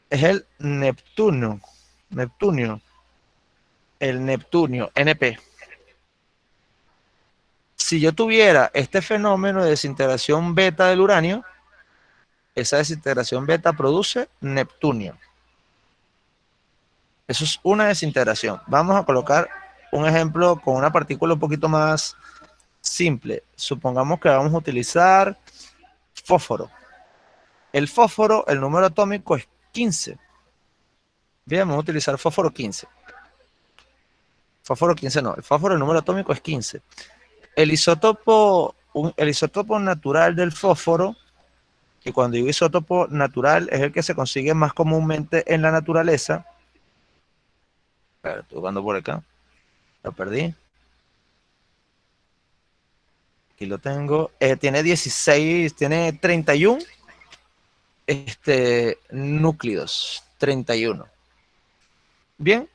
Speaker 1: es el Neptunio. El Neptunio, NP. Si yo tuviera este fenómeno de desintegración beta del uranio, esa desintegración beta produce Neptunio. Eso es una desintegración. Vamos a colocar un ejemplo con una partícula un poquito más simple. Supongamos que vamos a utilizar fósforo. El fósforo, el número atómico es 15. Bien, vamos a utilizar fósforo 15. Fósforo 15 no, el fósforo, el número atómico es 15. El isótopo natural del fósforo, y cuando digo isótopo natural es el que se consigue más comúnmente en la naturaleza. Estoy jugando por acá. Lo perdí. Aquí lo tengo. Tiene 16, tiene 31 núcleos. 31. Bien.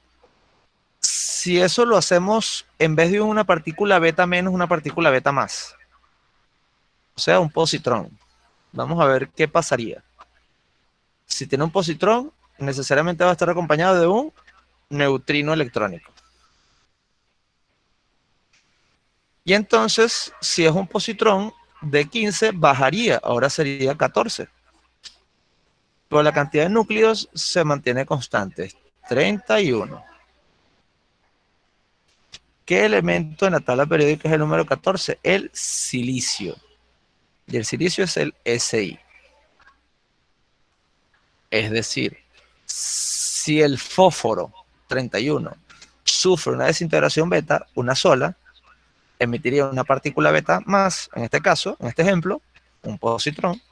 Speaker 1: si eso lo hacemos en vez de una partícula beta menos, una partícula beta más, o sea, un positrón, vamos a ver qué pasaría. Si tiene un positrón, necesariamente va a estar acompañado de un neutrino electrónico. Y entonces, si es un positrón, de 15 bajaría, ahora sería 14. Pero la cantidad de núcleos se mantiene constante, 31. ¿Qué elemento en la tabla periódica es el número 14? El silicio. Y el silicio es el Si. Es decir, si el fósforo 31 sufre una desintegración beta, una sola, emitiría una partícula beta más, en este caso, en este ejemplo, un positrón,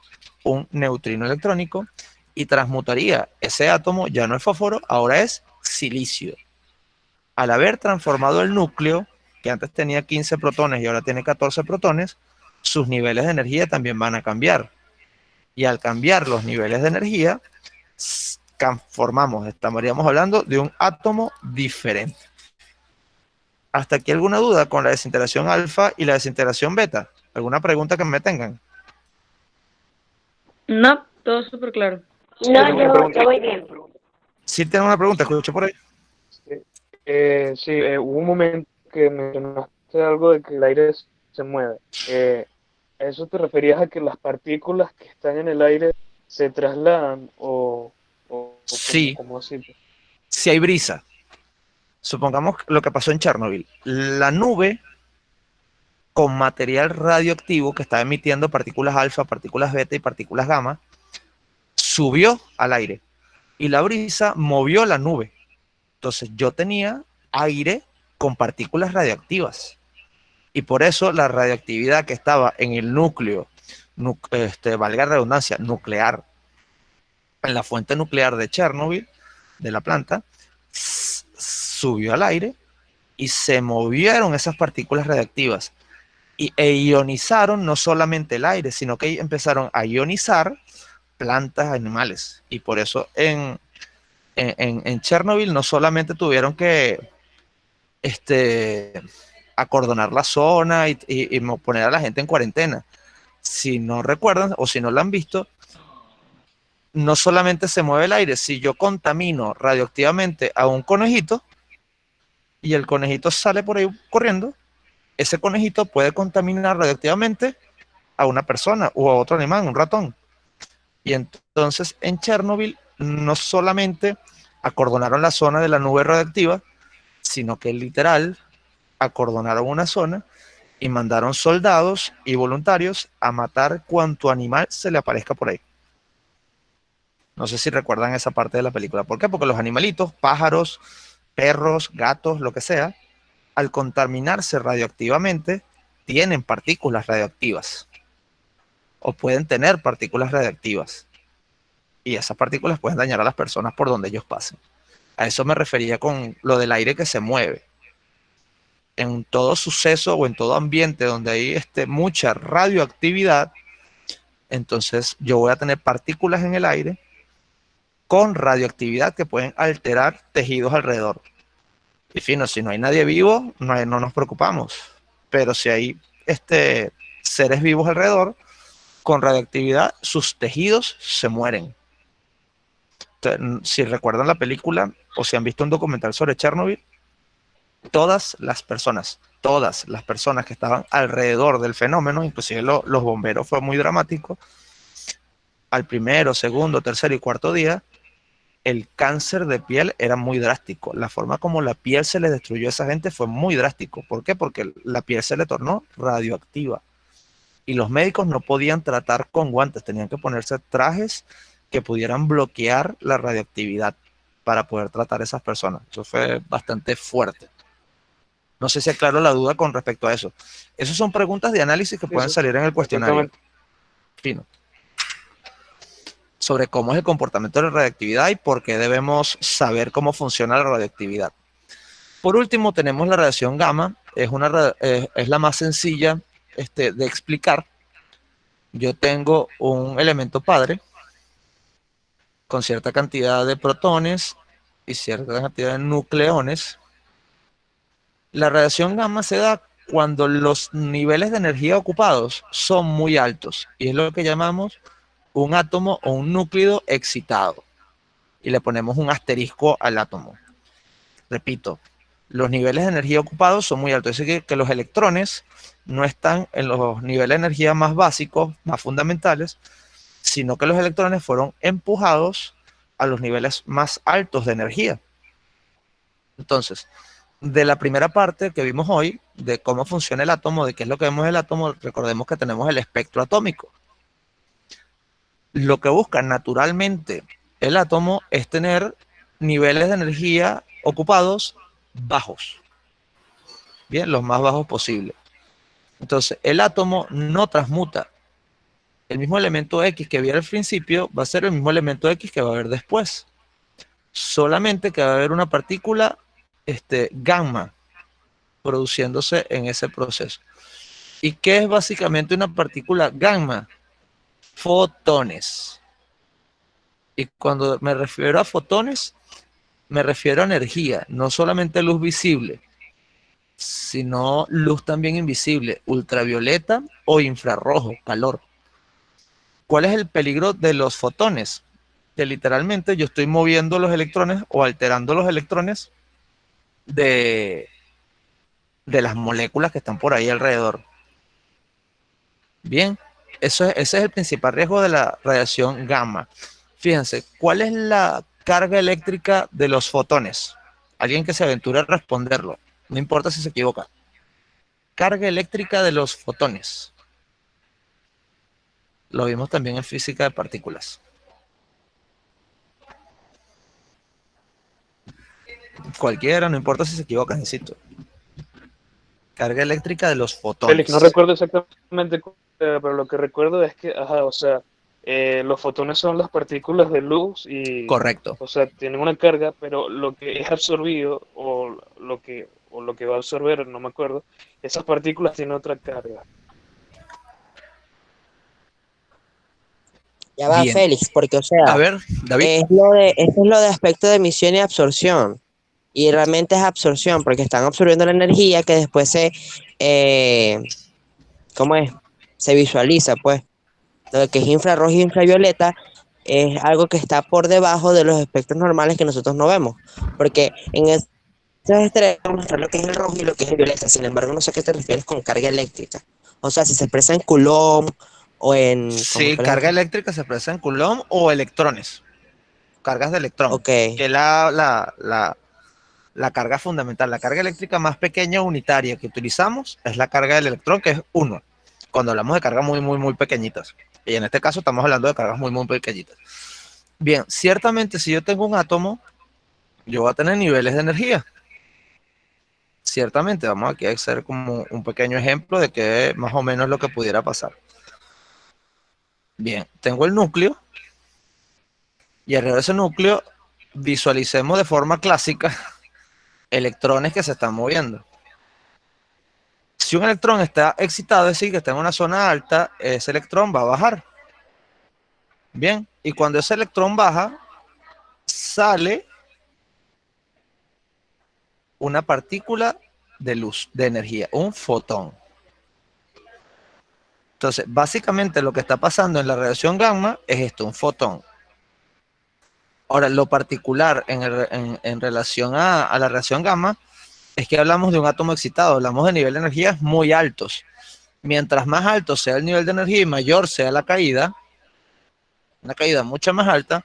Speaker 1: un neutrino electrónico, y transmutaría ese átomo, ya no es fósforo, ahora es silicio. Al haber transformado el núcleo, que antes tenía 15 protones y ahora tiene 14 protones, sus niveles de energía también van a cambiar. Y al cambiar los niveles de energía, estaríamos hablando de un átomo diferente. ¿Hasta aquí alguna duda con la desintegración alfa y la desintegración beta? ¿Alguna pregunta que me tengan?
Speaker 5: No, todo súper claro.
Speaker 3: No, yo voy bien.
Speaker 1: Si tienen una pregunta, escucho por ahí.
Speaker 6: Sí, hubo un momento que mencionaste algo de que el aire se mueve. ¿A eso te referías a que las partículas que están en el aire se trasladan o
Speaker 1: Sí.
Speaker 6: cómo así?
Speaker 1: Si hay brisa, supongamos lo que pasó en Chernobyl, la nube con material radioactivo que está emitiendo partículas alfa, partículas beta y partículas gamma, subió al aire y la brisa movió la nube. Entonces yo tenía aire con partículas radioactivas y por eso la radioactividad que estaba en el núcleo, valga la redundancia, nuclear, en la fuente nuclear de Chernobyl, de la planta, subió al aire y se movieron esas partículas radioactivas e ionizaron no solamente el aire, sino que empezaron a ionizar plantas, animales. Y por eso en Chernobyl no solamente tuvieron que acordonar la zona y poner a la gente en cuarentena. Si no recuerdan o si no lo han visto, no solamente se mueve el aire, si yo contamino radioactivamente a un conejito y el conejito sale por ahí corriendo, ese conejito puede contaminar radioactivamente a una persona o a otro animal, un ratón. Y entonces en Chernobyl no solamente acordonaron la zona de la nube radioactiva, sino que literal acordonaron una zona y mandaron soldados y voluntarios a matar cuanto animal se le aparezca por ahí. No sé si recuerdan esa parte de la película. ¿Por qué? Porque los animalitos, pájaros, perros, gatos, lo que sea, al contaminarse radioactivamente, tienen partículas radioactivas. O pueden tener partículas radioactivas. Y esas partículas pueden dañar a las personas por donde ellos pasen. A eso me refería con lo del aire que se mueve. En todo suceso o en todo ambiente donde hay mucha radioactividad, entonces yo voy a tener partículas en el aire con radioactividad que pueden alterar tejidos alrededor. Y fino, si no hay nadie vivo, no nos preocupamos. Pero si hay seres vivos alrededor, con radioactividad, sus tejidos se mueren. Entonces, si recuerdan la película o si han visto un documental sobre Chernobyl, todas las personas que estaban alrededor del fenómeno, inclusive los bomberos, fue muy dramático, al primero, segundo, tercer y cuarto día, el cáncer de piel era muy drástico. La forma como la piel se le destruyó a esa gente fue muy drástico. ¿Por qué? Porque la piel se le tornó radioactiva. Y los médicos no podían tratar con guantes, tenían que ponerse trajes que pudieran bloquear la radioactividad para poder tratar a esas personas. Eso fue bastante fuerte. No sé si aclaro la duda con respecto a eso. Esas son preguntas de análisis que pueden salir en el cuestionario. Fino. Sobre cómo es el comportamiento de la radioactividad y por qué debemos saber cómo funciona la radioactividad. Por último, tenemos la radiación gamma. Es la más sencilla de explicar. Yo tengo un elemento padre con cierta cantidad de protones y cierta cantidad de nucleones. La radiación gamma se da cuando los niveles de energía ocupados son muy altos y es lo que llamamos un átomo o un núcleo excitado. Y le ponemos un asterisco al átomo. Repito, los niveles de energía ocupados son muy altos. Es decir, que los electrones no están en los niveles de energía más básicos, más fundamentales, sino que los electrones fueron empujados a los niveles más altos de energía. Entonces, de la primera parte que vimos hoy, de cómo funciona el átomo, de qué es lo que vemos en el átomo, recordemos que tenemos el espectro atómico. Lo que busca naturalmente el átomo es tener niveles de energía ocupados bajos. Bien, los más bajos posible. Entonces, el átomo no transmuta. El mismo elemento X que vi al principio va a ser el mismo elemento X que va a haber después. Solamente que va a haber una partícula gamma produciéndose en ese proceso. ¿Y qué es básicamente una partícula gamma? Fotones. Y cuando me refiero a fotones, me refiero a energía, no solamente luz visible, sino luz también invisible, ultravioleta o infrarrojo, calor. ¿Cuál es el peligro de los fotones? Que literalmente yo estoy moviendo los electrones o alterando los electrones de las moléculas que están por ahí alrededor. Bien, ese es el principal riesgo de la radiación gamma. Fíjense, ¿cuál es la carga eléctrica de los fotones? Alguien que se aventure a responderlo, no importa si se equivoca. Carga eléctrica de los fotones. Lo vimos también en física de partículas. Cualquiera, no importa si se equivoca, insisto. Carga eléctrica de los fotones.
Speaker 6: Félix, no recuerdo exactamente, pero lo que recuerdo es que, ajá, o sea, los fotones son las partículas de luz y,
Speaker 1: Correcto.
Speaker 6: o sea, tienen una carga, pero lo que es absorbido o lo que va a absorber, no me acuerdo, esas partículas tienen otra carga.
Speaker 5: Ya va,
Speaker 1: Bien.
Speaker 5: Félix, porque, o
Speaker 1: A
Speaker 5: sea,
Speaker 1: ver, David.
Speaker 5: esto es lo de aspecto de emisión y absorción. Y realmente es absorción, porque están absorbiendo la energía que después ¿cómo es? Se visualiza, pues. Lo que es infrarrojo y infravioleta es algo que está por debajo de los espectros normales que nosotros no vemos. Porque en estos extremos está lo que es el rojo y lo que es el violeta. Sin embargo, no sé a qué te refieres con carga eléctrica. O sea, si se expresa en Coulomb o en...
Speaker 1: Sí, carga eléctrica se expresa en Coulomb o electrones. Cargas de electrón.
Speaker 5: Ok.
Speaker 1: Que es la carga fundamental. La carga eléctrica más pequeña unitaria que utilizamos es la carga del electrón, que es 1. Cuando hablamos de cargas muy pequeñitas. Y en este caso estamos hablando de cargas muy pequeñitas. Bien, ciertamente si yo tengo un átomo, yo voy a tener niveles de energía. Ciertamente, vamos aquí a hacer como un pequeño ejemplo de que más o menos lo que pudiera pasar. Bien, tengo el núcleo y alrededor de ese núcleo visualicemos de forma clásica electrones que se están moviendo. Si un electrón está excitado, es decir, que está en una zona alta, ese electrón va a bajar. Bien, y cuando ese electrón baja, sale una partícula de luz, de energía, un fotón. Entonces, básicamente lo que está pasando en la radiación gamma es esto, un fotón. Ahora, lo particular en relación a la radiación gamma es que hablamos de un átomo excitado, hablamos de nivel de energías muy altos. Mientras más alto sea el nivel de energía y mayor sea la caída, una caída mucho más alta,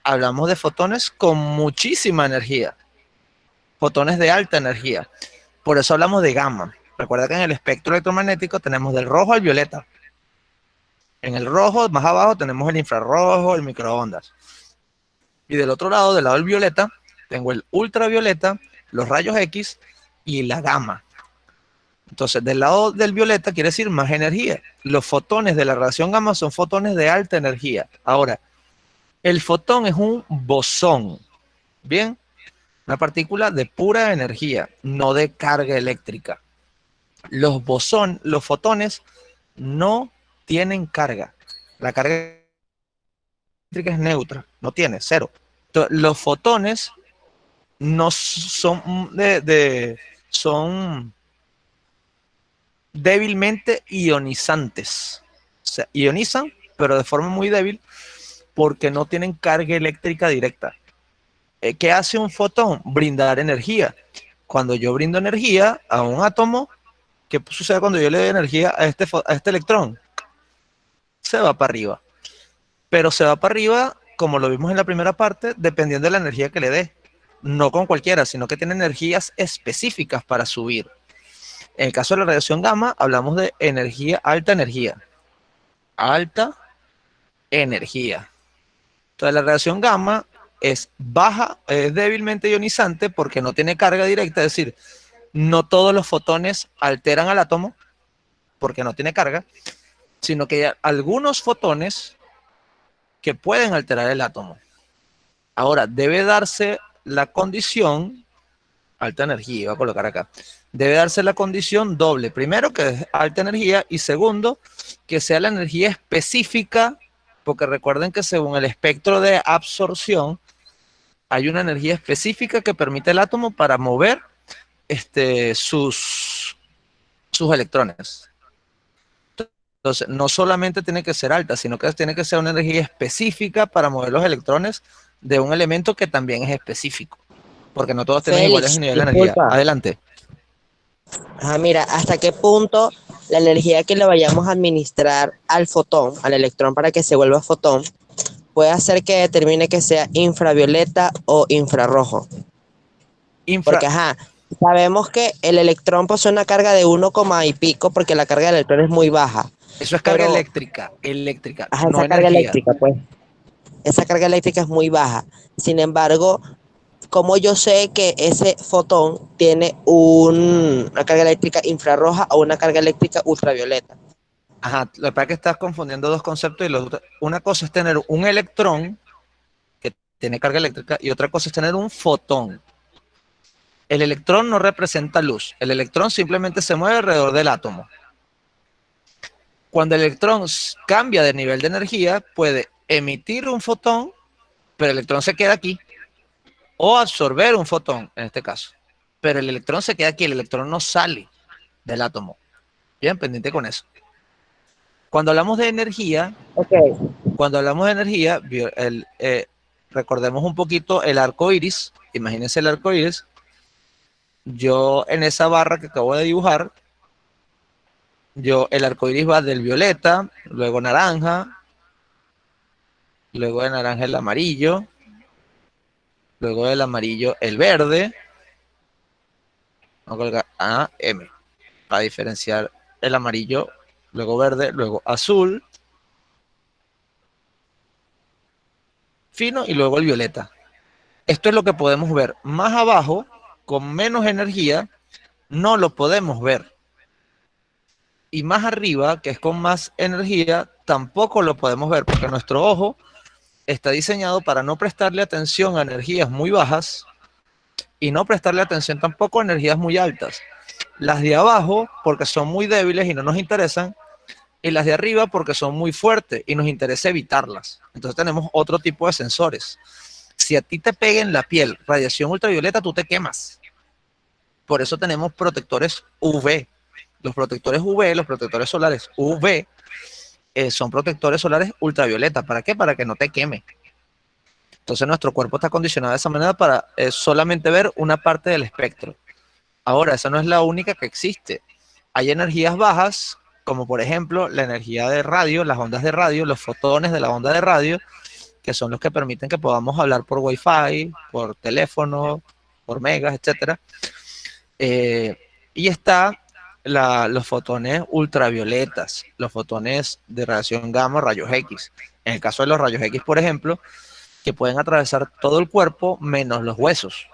Speaker 1: hablamos de fotones con muchísima energía, fotones de alta energía. Por eso hablamos de gamma. Recuerda que en el espectro electromagnético tenemos del rojo al violeta. En el rojo, más abajo, tenemos el infrarrojo, el microondas. Y del otro lado, del lado del violeta, tengo el ultravioleta, los rayos X y la gamma. Entonces, del lado del violeta quiere decir más energía. Los fotones de la radiación gamma son fotones de alta energía. Ahora, el fotón es un bosón. Bien, una partícula de pura energía, no de carga eléctrica. Los fotones no tienen carga. La carga eléctrica es neutra, no tiene, cero. Entonces, los fotones no son son débilmente ionizantes. O sea, ionizan, pero de forma muy débil porque no tienen carga eléctrica directa. ¿Qué hace un fotón? Brindar energía. Cuando yo brindo energía a un átomo, ¿qué sucede cuando yo le doy energía a este electrón? Se va para arriba. Pero se va para arriba, como lo vimos en la primera parte, dependiendo de la energía que le dé. No con cualquiera, sino que tiene energías específicas para subir. En el caso de la radiación gamma, hablamos de energía, alta energía. Alta energía. Entonces, la radiación gamma es baja, es débilmente ionizante porque no tiene carga directa, es decir, no todos los fotones alteran al átomo porque no tiene carga, sino que hay algunos fotones que pueden alterar el átomo. Ahora, debe darse la condición, alta energía, voy a colocar acá, debe darse la condición doble. Primero, que es alta energía, y segundo, que sea la energía específica, porque recuerden que según el espectro de absorción, hay una energía específica que permite al átomo para mover sus electrones. Entonces, no solamente tiene que ser alta, sino que tiene que ser una energía específica para mover los electrones de un elemento que también es específico, porque no todos tienen iguales niveles de energía.
Speaker 5: Disculpa.
Speaker 1: Adelante.
Speaker 5: Ajá, mira, ¿hasta qué punto la energía que le vayamos a administrar al fotón, al electrón para que se vuelva fotón, puede hacer que determine que sea infravioleta o infrarrojo? Porque, ajá, sabemos que el electrón posee una carga de 1, y pico, porque la carga del electrón es muy baja.
Speaker 1: Eso es carga
Speaker 5: Pero-
Speaker 1: eléctrica,
Speaker 5: Ajá,
Speaker 1: no
Speaker 5: esa carga
Speaker 1: energía.
Speaker 5: eléctrica, pues. Esa carga eléctrica es muy baja. Sin embargo, ¿cómo yo sé que ese fotón tiene una carga eléctrica infrarroja o una carga eléctrica ultravioleta?
Speaker 1: Ajá, lo que pasa es que estás confundiendo dos conceptos. Una cosa es tener un electrón que tiene carga eléctrica y otra cosa es tener un fotón. El electrón no representa luz. El electrón simplemente se mueve alrededor del átomo. Cuando el electrón cambia de nivel de energía, puede emitir un fotón, pero el electrón se queda aquí, o absorber un fotón, en este caso. Pero el electrón se queda aquí, el electrón no sale del átomo. Bien, pendiente con eso. Cuando hablamos de energía,
Speaker 5: Ok,
Speaker 1: recordemos un poquito el arco iris. Imagínense el arco iris. Yo en esa barra que acabo de dibujar, el arco iris va del violeta, luego naranja, luego de naranja el amarillo, luego del amarillo el verde. Vamos a colocar A, M, para diferenciar el amarillo, luego verde, luego azul, fino y luego el violeta. Esto es lo que podemos ver. Más abajo, con menos energía, no lo podemos ver. Y más arriba, que es con más energía, tampoco lo podemos ver, porque nuestro ojo está diseñado para no prestarle atención a energías muy bajas y no prestarle atención tampoco a energías muy altas. Las de abajo, porque son muy débiles y no nos interesan, y las de arriba, porque son muy fuertes y nos interesa evitarlas. Entonces tenemos otro tipo de sensores. Si a ti te pega en la piel radiación ultravioleta, tú te quemas. Por eso tenemos protectores UV. Los protectores UV, los protectores solares UV, son protectores solares ultravioleta. ¿Para qué? Para que no te queme. Entonces nuestro cuerpo está condicionado de esa manera para solamente ver una parte del espectro. Ahora, esa no es la única que existe. Hay energías bajas, como por ejemplo la energía de radio, las ondas de radio, los fotones de la onda de radio, que son los que permiten que podamos hablar por Wi-Fi, por teléfono, por megas, etc. Y está los fotones ultravioletas, los fotones de radiación gamma, rayos X. En el caso de los rayos X, por ejemplo, que pueden atravesar todo el cuerpo menos los huesos.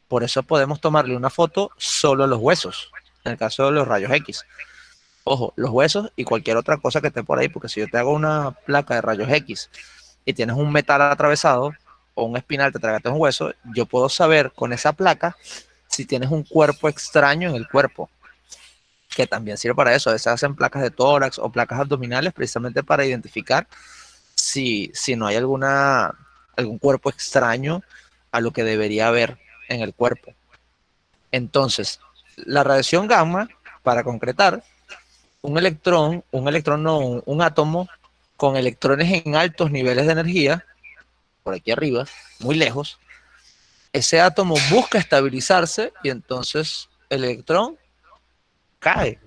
Speaker 1: Por eso podemos tomarle una foto solo a los huesos, en el caso de los rayos X. Ojo, los huesos y cualquier otra cosa que esté por ahí, porque si yo te hago una placa de rayos X y tienes un metal atravesado o un espinal, te tragaste un hueso, yo puedo saber con esa placa si tienes un cuerpo extraño en el cuerpo, que también sirve para eso. A veces hacen placas de tórax o placas abdominales precisamente para identificar si no hay algún cuerpo extraño a lo que debería haber en el cuerpo. Entonces, la radiación gamma, para concretar, un átomo con electrones en altos niveles de energía, por aquí arriba, muy lejos, ese átomo busca estabilizarse y entonces el electrón cae.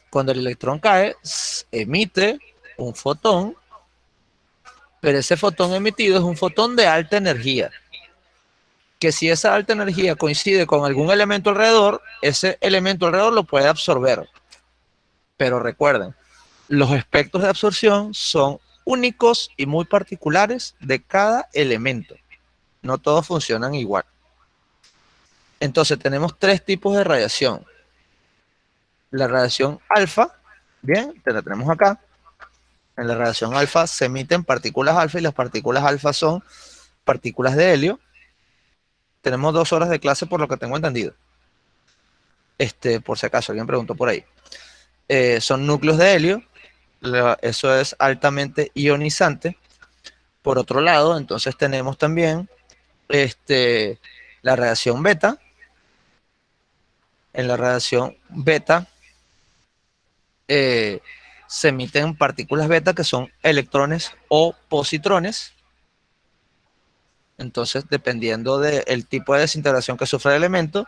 Speaker 1: Cuando el electrón cae, emite un fotón, pero ese fotón emitido es un fotón de alta energía, que si esa alta energía coincide con algún elemento alrededor, ese elemento alrededor lo puede absorber. Pero recuerden, los espectros de absorción son únicos y muy particulares de cada elemento. No todos funcionan igual. Entonces tenemos tres tipos de radiación. La radiación alfa, bien, la tenemos acá. En la radiación alfa se emiten partículas alfa y las partículas alfa son partículas de helio. Tenemos 2 horas de clase por lo que tengo entendido. Por si acaso alguien preguntó por ahí. Son núcleos de helio. Eso es altamente ionizante. Por otro lado, entonces tenemos también la radiación beta. En la radiación beta se emiten partículas beta que son electrones o positrones. Entonces, dependiendo del tipo de desintegración que sufre el elemento,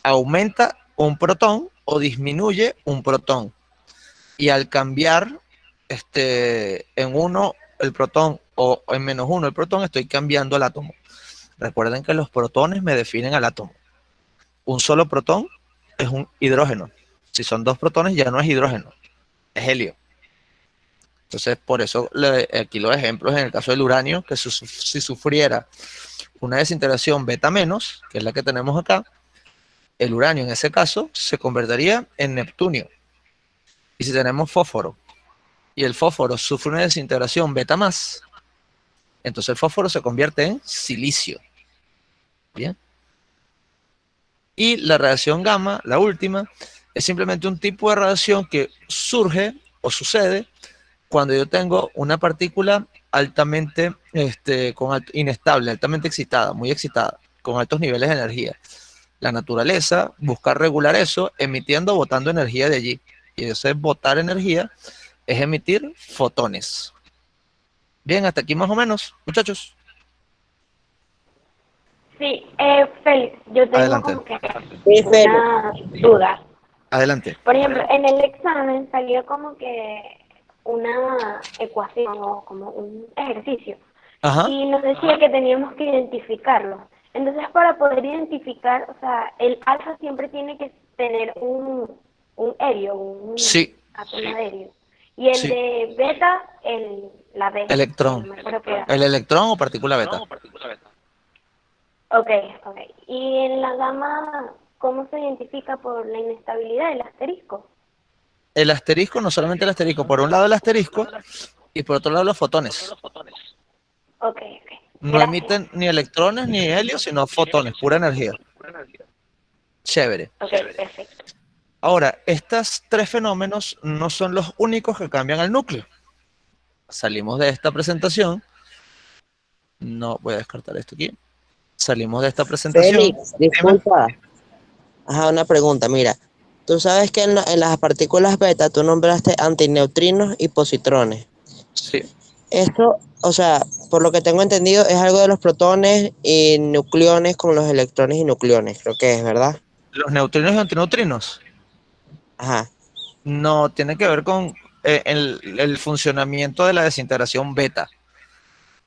Speaker 1: aumenta un protón o disminuye un protón. Y al cambiar en 1 el protón o en -1 el protón, estoy cambiando el átomo. Recuerden que los protones me definen al átomo. Un solo protón es un hidrógeno. Si son 2 protones ya no es hidrógeno, es helio. Entonces, por eso aquí los ejemplos en el caso del uranio, que si sufriera una desintegración beta menos, que es la que tenemos acá, el uranio en ese caso se convertiría en neptunio. Y si tenemos fósforo y el fósforo sufre una desintegración beta más, entonces el fósforo se convierte en silicio. Bien. Y la radiación gamma, la última, es simplemente un tipo de radiación que surge o sucede cuando yo tengo una partícula altamente inestable, altamente excitada, muy excitada, con altos niveles de energía. La naturaleza busca regular eso emitiendo o botando energía de allí. Y eso es botar energía, es emitir fotones. Bien, hasta aquí más o menos, muchachos.
Speaker 3: Sí, Félix, yo tengo
Speaker 1: Adelante.
Speaker 3: como que
Speaker 5: Sí, Félix.
Speaker 3: una duda.
Speaker 1: Adelante.
Speaker 3: Por ejemplo, en el examen salió como que una ecuación o como un ejercicio
Speaker 1: Ajá.
Speaker 3: y nos decía que teníamos que identificarlo. Entonces, para poder identificar, o sea, el alfa siempre tiene que tener un helio, un
Speaker 1: Sí.
Speaker 3: átomo de helio. Y el
Speaker 1: Sí.
Speaker 3: de beta, la B.
Speaker 1: Electrón.
Speaker 3: No me acuerdo qué era.
Speaker 1: El electrón o partícula beta.
Speaker 3: Ok. Y en la gamma, ¿cómo se identifica por la inestabilidad del asterisco?
Speaker 1: El asterisco, no solamente el asterisco, por un lado el asterisco y por otro lado los fotones.
Speaker 3: Ok.
Speaker 1: No
Speaker 3: Gracias.
Speaker 1: emiten ni electrones ni helio, sino fotones, pura energía. Chévere.
Speaker 3: Ok, perfecto.
Speaker 1: Ahora, estos 3 fenómenos no son los únicos que cambian el núcleo. Salimos de esta presentación. No, voy a descartar esto aquí. Salimos de esta presentación.
Speaker 5: Félix, disculpa. Ajá, una pregunta, mira. Tú sabes que en las partículas beta tú nombraste antineutrinos y positrones.
Speaker 1: Sí.
Speaker 5: Esto, o sea, por lo que tengo entendido, es algo de los protones y nucleones con los electrones y nucleones, creo que es, ¿verdad?
Speaker 1: Los neutrinos y antineutrinos
Speaker 5: Ajá.
Speaker 1: no tienen que ver con el funcionamiento de la desintegración beta.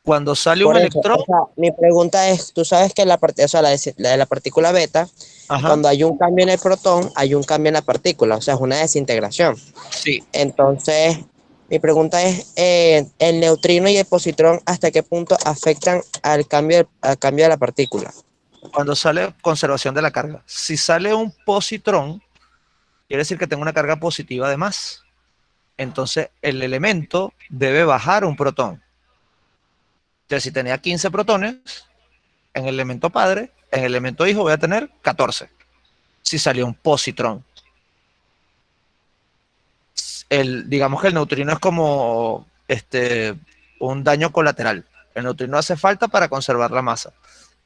Speaker 1: Cuando sale un
Speaker 5: Por eso,
Speaker 1: electrón,
Speaker 5: o sea, mi pregunta es, tú sabes que o sea, la partícula beta,
Speaker 1: ajá,
Speaker 5: cuando hay un cambio en el protón, hay un cambio en la partícula, o sea, es una desintegración.
Speaker 1: sí,
Speaker 5: Entonces, mi pregunta es, ¿el neutrino y el positrón hasta qué punto afectan al cambio de la partícula?
Speaker 1: cuando sale conservación de la carga. Si sale un positrón, quiere decir que tengo una carga positiva de más. Entonces, el elemento debe bajar un protón. Entonces, si tenía 15 protones, en el elemento padre, en el elemento hijo voy a tener 14. Si salió un positrón. Digamos que el neutrino es como un daño colateral. El neutrino hace falta para conservar la masa.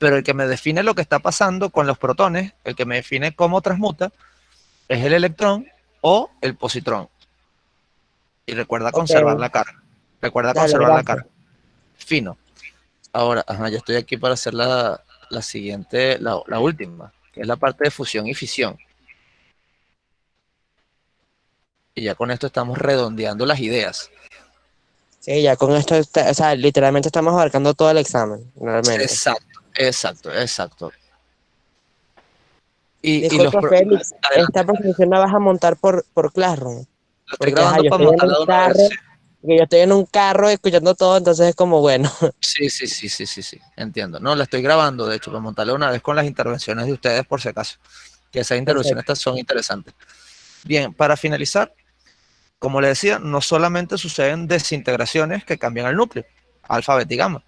Speaker 1: pero el que me define lo que está pasando con los protones, el que me define cómo transmuta, es el electrón o el positrón. Y recuerda
Speaker 5: Ok,
Speaker 1: conservar la carga. Recuerda
Speaker 5: dale,
Speaker 1: conservar la
Speaker 5: gracias.
Speaker 1: carga. Fino. Ahora, ya estoy aquí para hacer la siguiente, la última, que es la parte de fusión y fisión. Y ya con esto estamos redondeando las ideas.
Speaker 5: Sí, ya con esto, o sea, literalmente estamos abarcando todo el examen, realmente.
Speaker 1: Exacto. Y
Speaker 5: Disculpa, Félix,
Speaker 1: adelante,
Speaker 5: esta presentación la vas a montar por Classroom,
Speaker 1: lo estoy
Speaker 5: porque
Speaker 1: grabando
Speaker 5: yo
Speaker 1: para
Speaker 5: estoy en
Speaker 1: montarla
Speaker 5: un
Speaker 1: de una vez.
Speaker 5: carro, que yo estoy en un carro escuchando todo, entonces es como bueno.
Speaker 1: Sí, entiendo. No, la estoy grabando, de hecho, para montarla una vez con las intervenciones de ustedes, por si acaso, que esas intervenciones
Speaker 5: Perfecto.
Speaker 1: son interesantes. Bien, para finalizar, como le decía, no solamente suceden desintegraciones que cambian el núcleo, alfa, beta y gamma,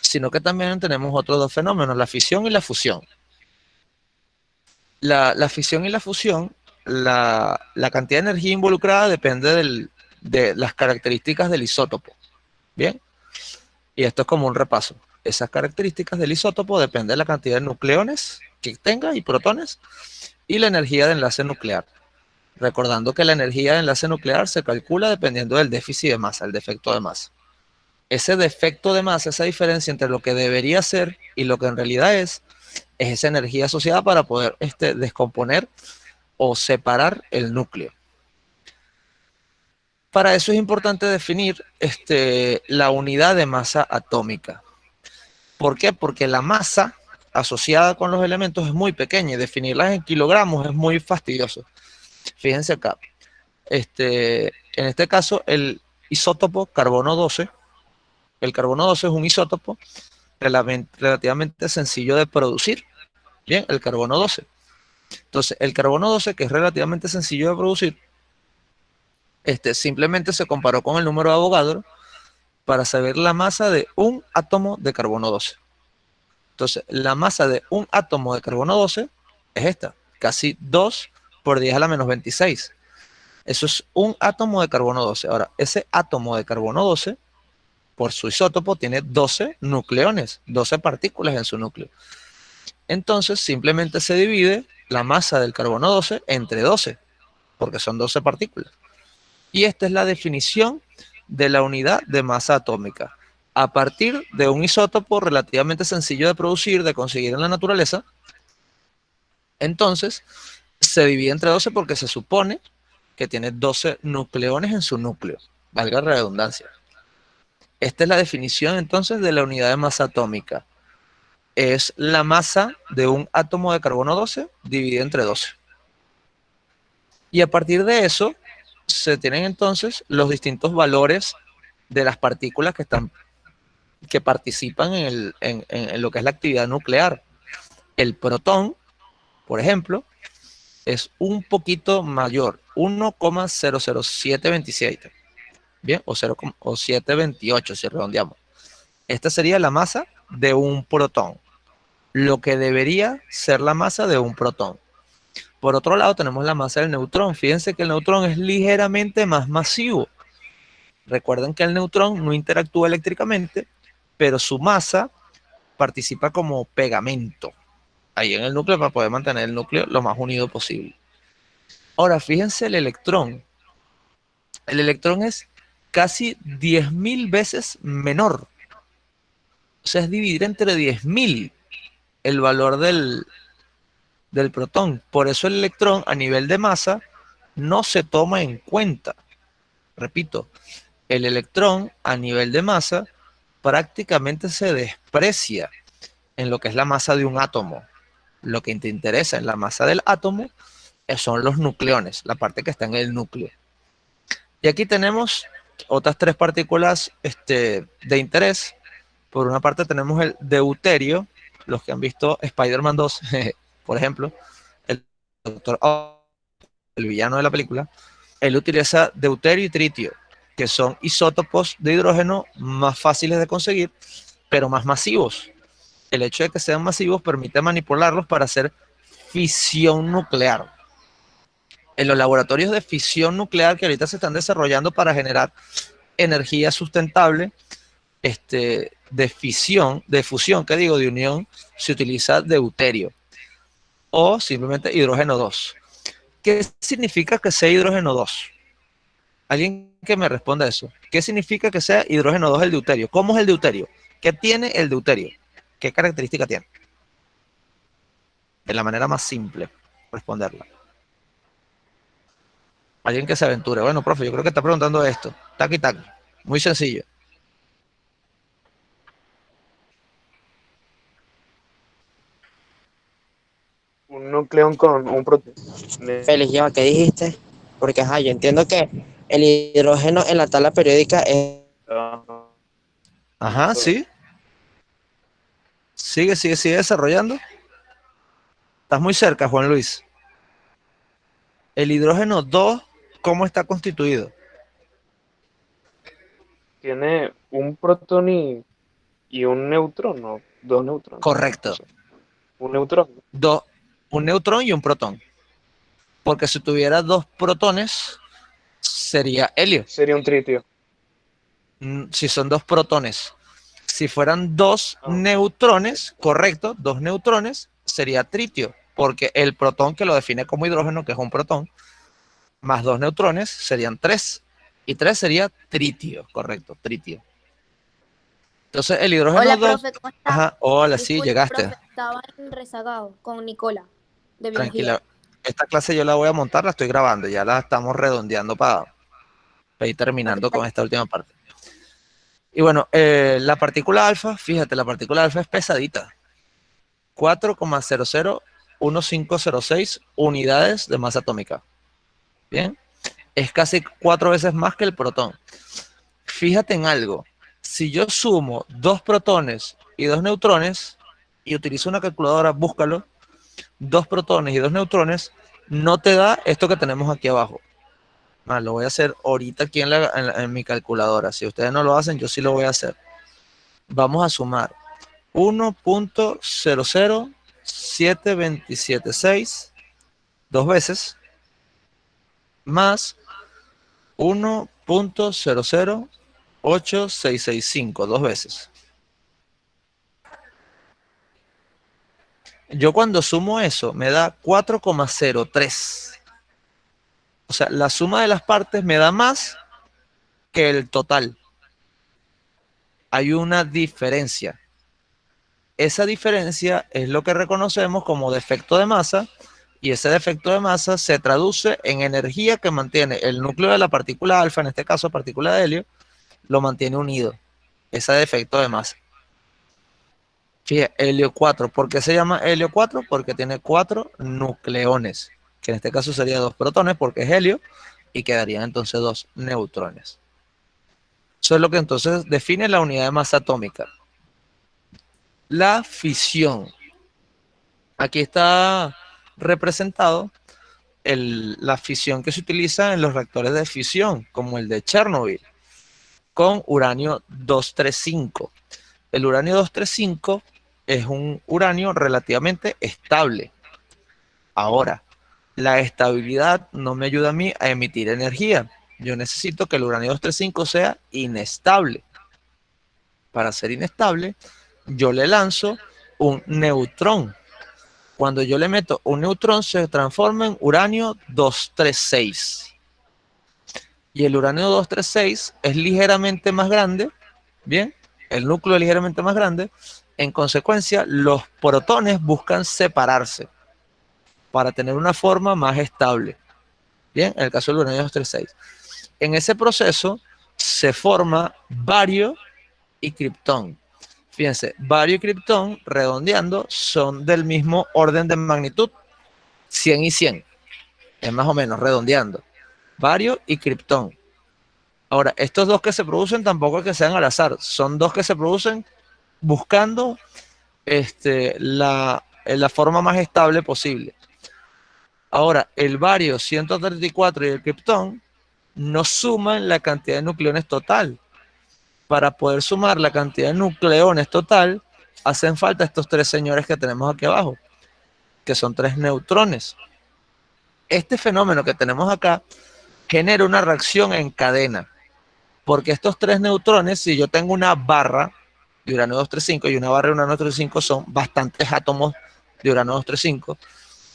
Speaker 1: sino que también tenemos otros dos fenómenos, la fisión y la fusión. La fisión y la fusión, la cantidad de energía involucrada depende de las características del isótopo. Bien, y esto es como un repaso. Esas características del isótopo dependen de la cantidad de nucleones que tenga y protones y la energía de enlace nuclear. Recordando que la energía de enlace nuclear se calcula dependiendo del déficit de masa, el defecto de masa. Ese defecto de masa, esa diferencia entre lo que debería ser y lo que en realidad es esa energía asociada para poder descomponer o separar el núcleo. Para eso es importante definir la unidad de masa atómica. ¿Por qué? Porque la masa asociada con los elementos es muy pequeña y definirlas en kilogramos es muy fastidioso. Fíjense acá. En este caso, el isótopo carbono 12, el carbono 12 es un isótopo relativamente sencillo de producir. Bien, el carbono 12. Entonces, el carbono 12, que es relativamente sencillo de producir, simplemente se comparó con el número de Avogadro para saber la masa de un átomo de carbono 12. Entonces, la masa de un átomo de carbono 12 es esta, casi 2 por 10 a la menos 26. Eso es un átomo de carbono 12. Ahora, ese átomo de carbono 12, por su isótopo, tiene 12 nucleones, 12 partículas en su núcleo. Entonces, simplemente se divide la masa del carbono 12 entre 12, porque son 12 partículas. Y esta es la definición de la unidad de masa atómica. A partir de un isótopo relativamente sencillo de producir, de conseguir en la naturaleza, entonces se divide entre 12 porque se supone que tiene 12 nucleones en su núcleo, valga la redundancia. Esta es la definición entonces de la unidad de masa atómica. Es la masa de un átomo de carbono 12 dividida entre 12. Y a partir de eso se tienen entonces los distintos valores de las partículas que participan en lo que es la actividad nuclear. El protón, por ejemplo, es un poquito mayor, 1,00727, bien, o 728 si redondeamos. Esta sería la masa de un protón, lo que debería ser la masa de un protón. Por otro lado tenemos la masa del neutrón. Fíjense que el neutrón es ligeramente más masivo. Recuerden que el neutrón no interactúa eléctricamente, pero su masa participa como pegamento ahí en el núcleo para poder mantener el núcleo lo más unido posible. Ahora, fíjense el electrón. El electrón es casi 10.000 veces menor. O sea, es dividir entre 10.000 el valor del protón. Por eso el electrón a nivel de masa no se toma en cuenta. Repito, el electrón a nivel de masa prácticamente se desprecia en lo que es la masa de un átomo. Lo que te interesa en la masa del átomo son los nucleones, la parte que está en el núcleo. Y aquí tenemos otras tres partículas de interés. Por una parte tenemos el deuterio, los que han visto Spider-Man 2, por ejemplo, el doctor, el villano de la película, él utiliza deuterio y tritio, que son isótopos de hidrógeno más fáciles de conseguir, pero más masivos. El hecho de que sean masivos permite manipularlos para hacer fisión nuclear. En los laboratorios de fisión nuclear que ahorita se están desarrollando para generar energía sustentable, de fisión, de fusión, ¿qué digo? De unión, se utiliza deuterio o simplemente hidrógeno 2. ¿Qué significa que sea hidrógeno 2? Alguien que me responda eso. ¿Qué significa que sea hidrógeno 2 el deuterio? ¿Cómo es el deuterio? ¿Qué tiene el deuterio? ¿Qué característica tiene? De la manera más simple responderla. Alguien que se aventure. Bueno, profe, yo creo que está preguntando esto. Taqui, taqui. Muy sencillo.
Speaker 6: Un nucleón con un protón.
Speaker 5: Félix, ¿ya qué dijiste? Porque, yo entiendo que el hidrógeno en la tabla periódica es...
Speaker 1: Ajá, sí. Sigue desarrollando. Estás muy cerca, Juan Luis. El hidrógeno 2, ¿cómo está constituido?
Speaker 6: Tiene un protón y un neutrón, ¿no? Dos neutrones.
Speaker 1: Correcto.
Speaker 6: No sé. Un neutrón.
Speaker 1: Un neutrón y un protón. Porque si tuviera dos protones, sería helio.
Speaker 6: Sería un tritio.
Speaker 1: Si son dos protones. Si fueran dos neutrones, correcto, dos neutrones, sería tritio. Porque el protón que lo define como hidrógeno, que es un protón, más dos neutrones serían 3. Y 3 sería tritio, correcto, tritio. Entonces el hidrógeno
Speaker 7: Hola,
Speaker 1: 2...
Speaker 7: profe, ¿cómo está?
Speaker 1: Ajá, hola, sí,
Speaker 7: Disculpe,
Speaker 1: llegaste.
Speaker 7: profe, estaba en rezagado con Nicola, de biología.
Speaker 1: Tranquila. Esta clase yo la voy a montar, la estoy grabando, ya la estamos redondeando para ir terminando con esta última parte. Y bueno, la partícula alfa, fíjate, la partícula alfa es pesadita. 4,001506 unidades de masa atómica. Bien, es casi 4 veces más que el protón. Fíjate en algo, si yo sumo 2 protones y 2 neutrones y utilizo una calculadora, búscalo, 2 protones y 2 neutrones, no te da esto que tenemos aquí abajo. Lo voy a hacer ahorita aquí en mi calculadora. Si ustedes no lo hacen, yo sí lo voy a hacer. Vamos a sumar 1.007276 dos veces más 1.008665 dos veces. Yo cuando sumo eso me da 4,03. O sea, la suma de las partes me da más que el total. Hay una diferencia. Esa diferencia es lo que reconocemos como defecto de masa, y ese defecto de masa se traduce en energía que mantiene el núcleo de la partícula alfa, en este caso partícula de helio, lo mantiene unido. Ese defecto de masa. Fíjate, helio 4. ¿Por qué se llama helio 4? Porque tiene 4 nucleones, que en este caso sería 2 protones porque es helio, y quedarían entonces 2 neutrones. Eso es lo que entonces define la unidad de masa atómica. La fisión. Aquí está representado la fisión que se utiliza en los reactores de fisión, como el de Chernobyl, con uranio 235. El uranio 235 es un uranio relativamente estable. Ahora, la estabilidad no me ayuda a mí a emitir energía. Yo necesito que el uranio 235 sea inestable. Para ser inestable, yo le lanzo un neutrón. Cuando yo le meto un neutrón, se transforma en uranio 236. Y el uranio 236 es ligeramente más grande, ¿bien? El núcleo es ligeramente más grande. En consecuencia, los protones buscan separarse para tener una forma más estable. Bien, en el caso del uranio 236. En ese proceso se forma bario y criptón. Fíjense, bario y criptón, redondeando, son del mismo orden de magnitud, 100 y 100. Es más o menos redondeando. Bario y criptón. Ahora, estos dos que se producen tampoco es que sean al azar. Son dos que se producen buscando la forma más estable posible. Ahora, el bario 134 y el criptón no suman la cantidad de nucleones total. Para poder sumar la cantidad de nucleones total, hacen falta estos 3 señores que tenemos aquí abajo, que son 3 neutrones. Este fenómeno que tenemos acá genera una reacción en cadena. Porque estos 3 neutrones, si yo tengo una barra de uranio 235 y una barra de uranio 235, son bastantes átomos de uranio 235.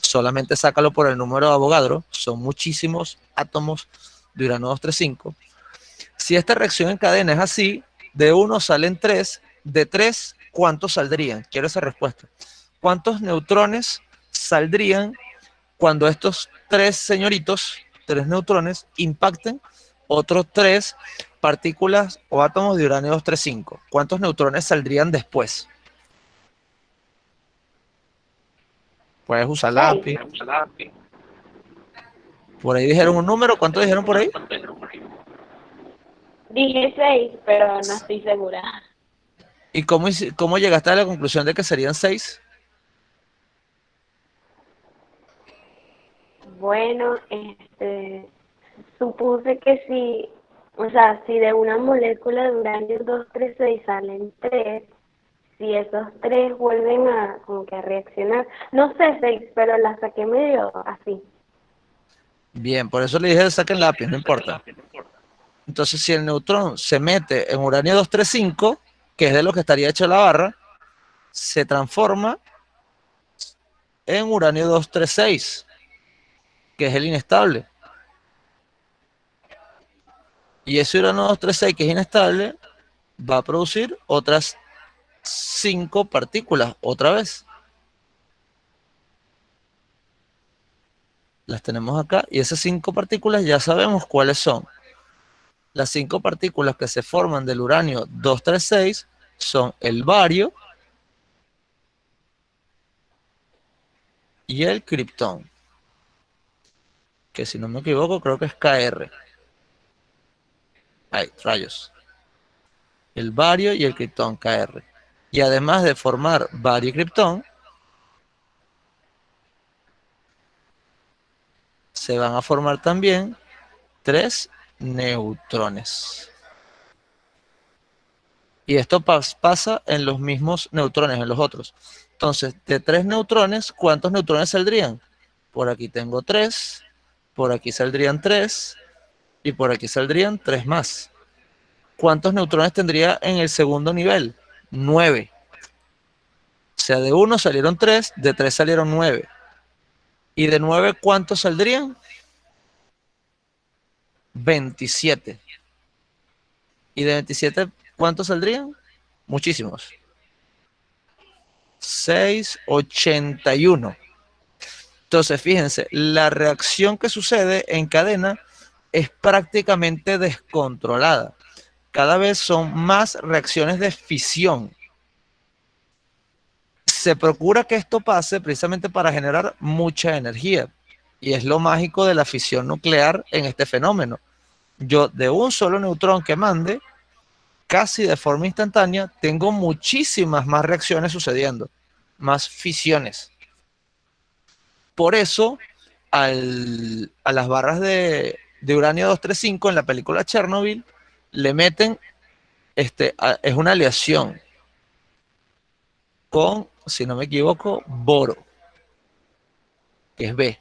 Speaker 1: Solamente sácalo por el número de Avogadro, son muchísimos átomos de uranio 235. Si esta reacción en cadena es así, de 1 salen 3, de 3, ¿cuántos saldrían? Quiero esa respuesta. ¿Cuántos neutrones saldrían cuando estos 3 señoritos, 3 neutrones, impacten otros 3 partículas o átomos de uranio 235? ¿Cuántos neutrones saldrían después? Puedes usar lápiz. Por ahí dijeron un número. ¿Cuánto dijeron por ahí?
Speaker 3: Dije 6, pero no estoy segura.
Speaker 1: ¿Y cómo llegaste a la conclusión de que serían 6?
Speaker 3: Bueno, supuse que si, o sea, si de una molécula de uranio 236 salen 3, si esos 3 vuelven a, como que a reaccionar, no sé 6, pero la saqué medio así.
Speaker 1: Bien, por eso le dije saquen lápiz, no importa. Entonces, si el neutrón se mete en uranio 235, que es de lo que estaría hecho la barra, se transforma en uranio 236, que es el inestable. Y ese uranio 236, que es inestable, va a producir otras 5 partículas, otra vez. Las tenemos acá, y esas 5 partículas ya sabemos cuáles son. Las 5 partículas que se forman del uranio 236 son el bario y el kriptón, que si no me equivoco creo que es Kr. Ay, rayos. El bario y el kriptón, Kr. Y además de formar bario y kriptón, se van a formar también 3 neutrones. Y esto pasa en los mismos neutrones, en los otros. Entonces, de 3 neutrones, ¿cuántos neutrones saldrían? Por aquí tengo 3, por aquí saldrían 3, y por aquí saldrían 3 más. ¿Cuántos neutrones tendría en el segundo nivel? 9. O sea, de 1 salieron 3, de 3 salieron 9. ¿Y de 9 cuántos saldrían? 27. ¿Y de 27 cuántos saldrían? Muchísimos. 681. Entonces, fíjense, la reacción que sucede en cadena es prácticamente descontrolada. Cada vez son más reacciones de fisión. Se procura que esto pase precisamente para generar mucha energía. Y es lo mágico de la fisión nuclear en este fenómeno. Yo de un solo neutrón que mande, casi de forma instantánea, tengo muchísimas más reacciones sucediendo, más fisiones. Por eso, a las barras de uranio 235 en la película Chernobyl, le meten, es una aleación con, si no me equivoco, boro, que es B.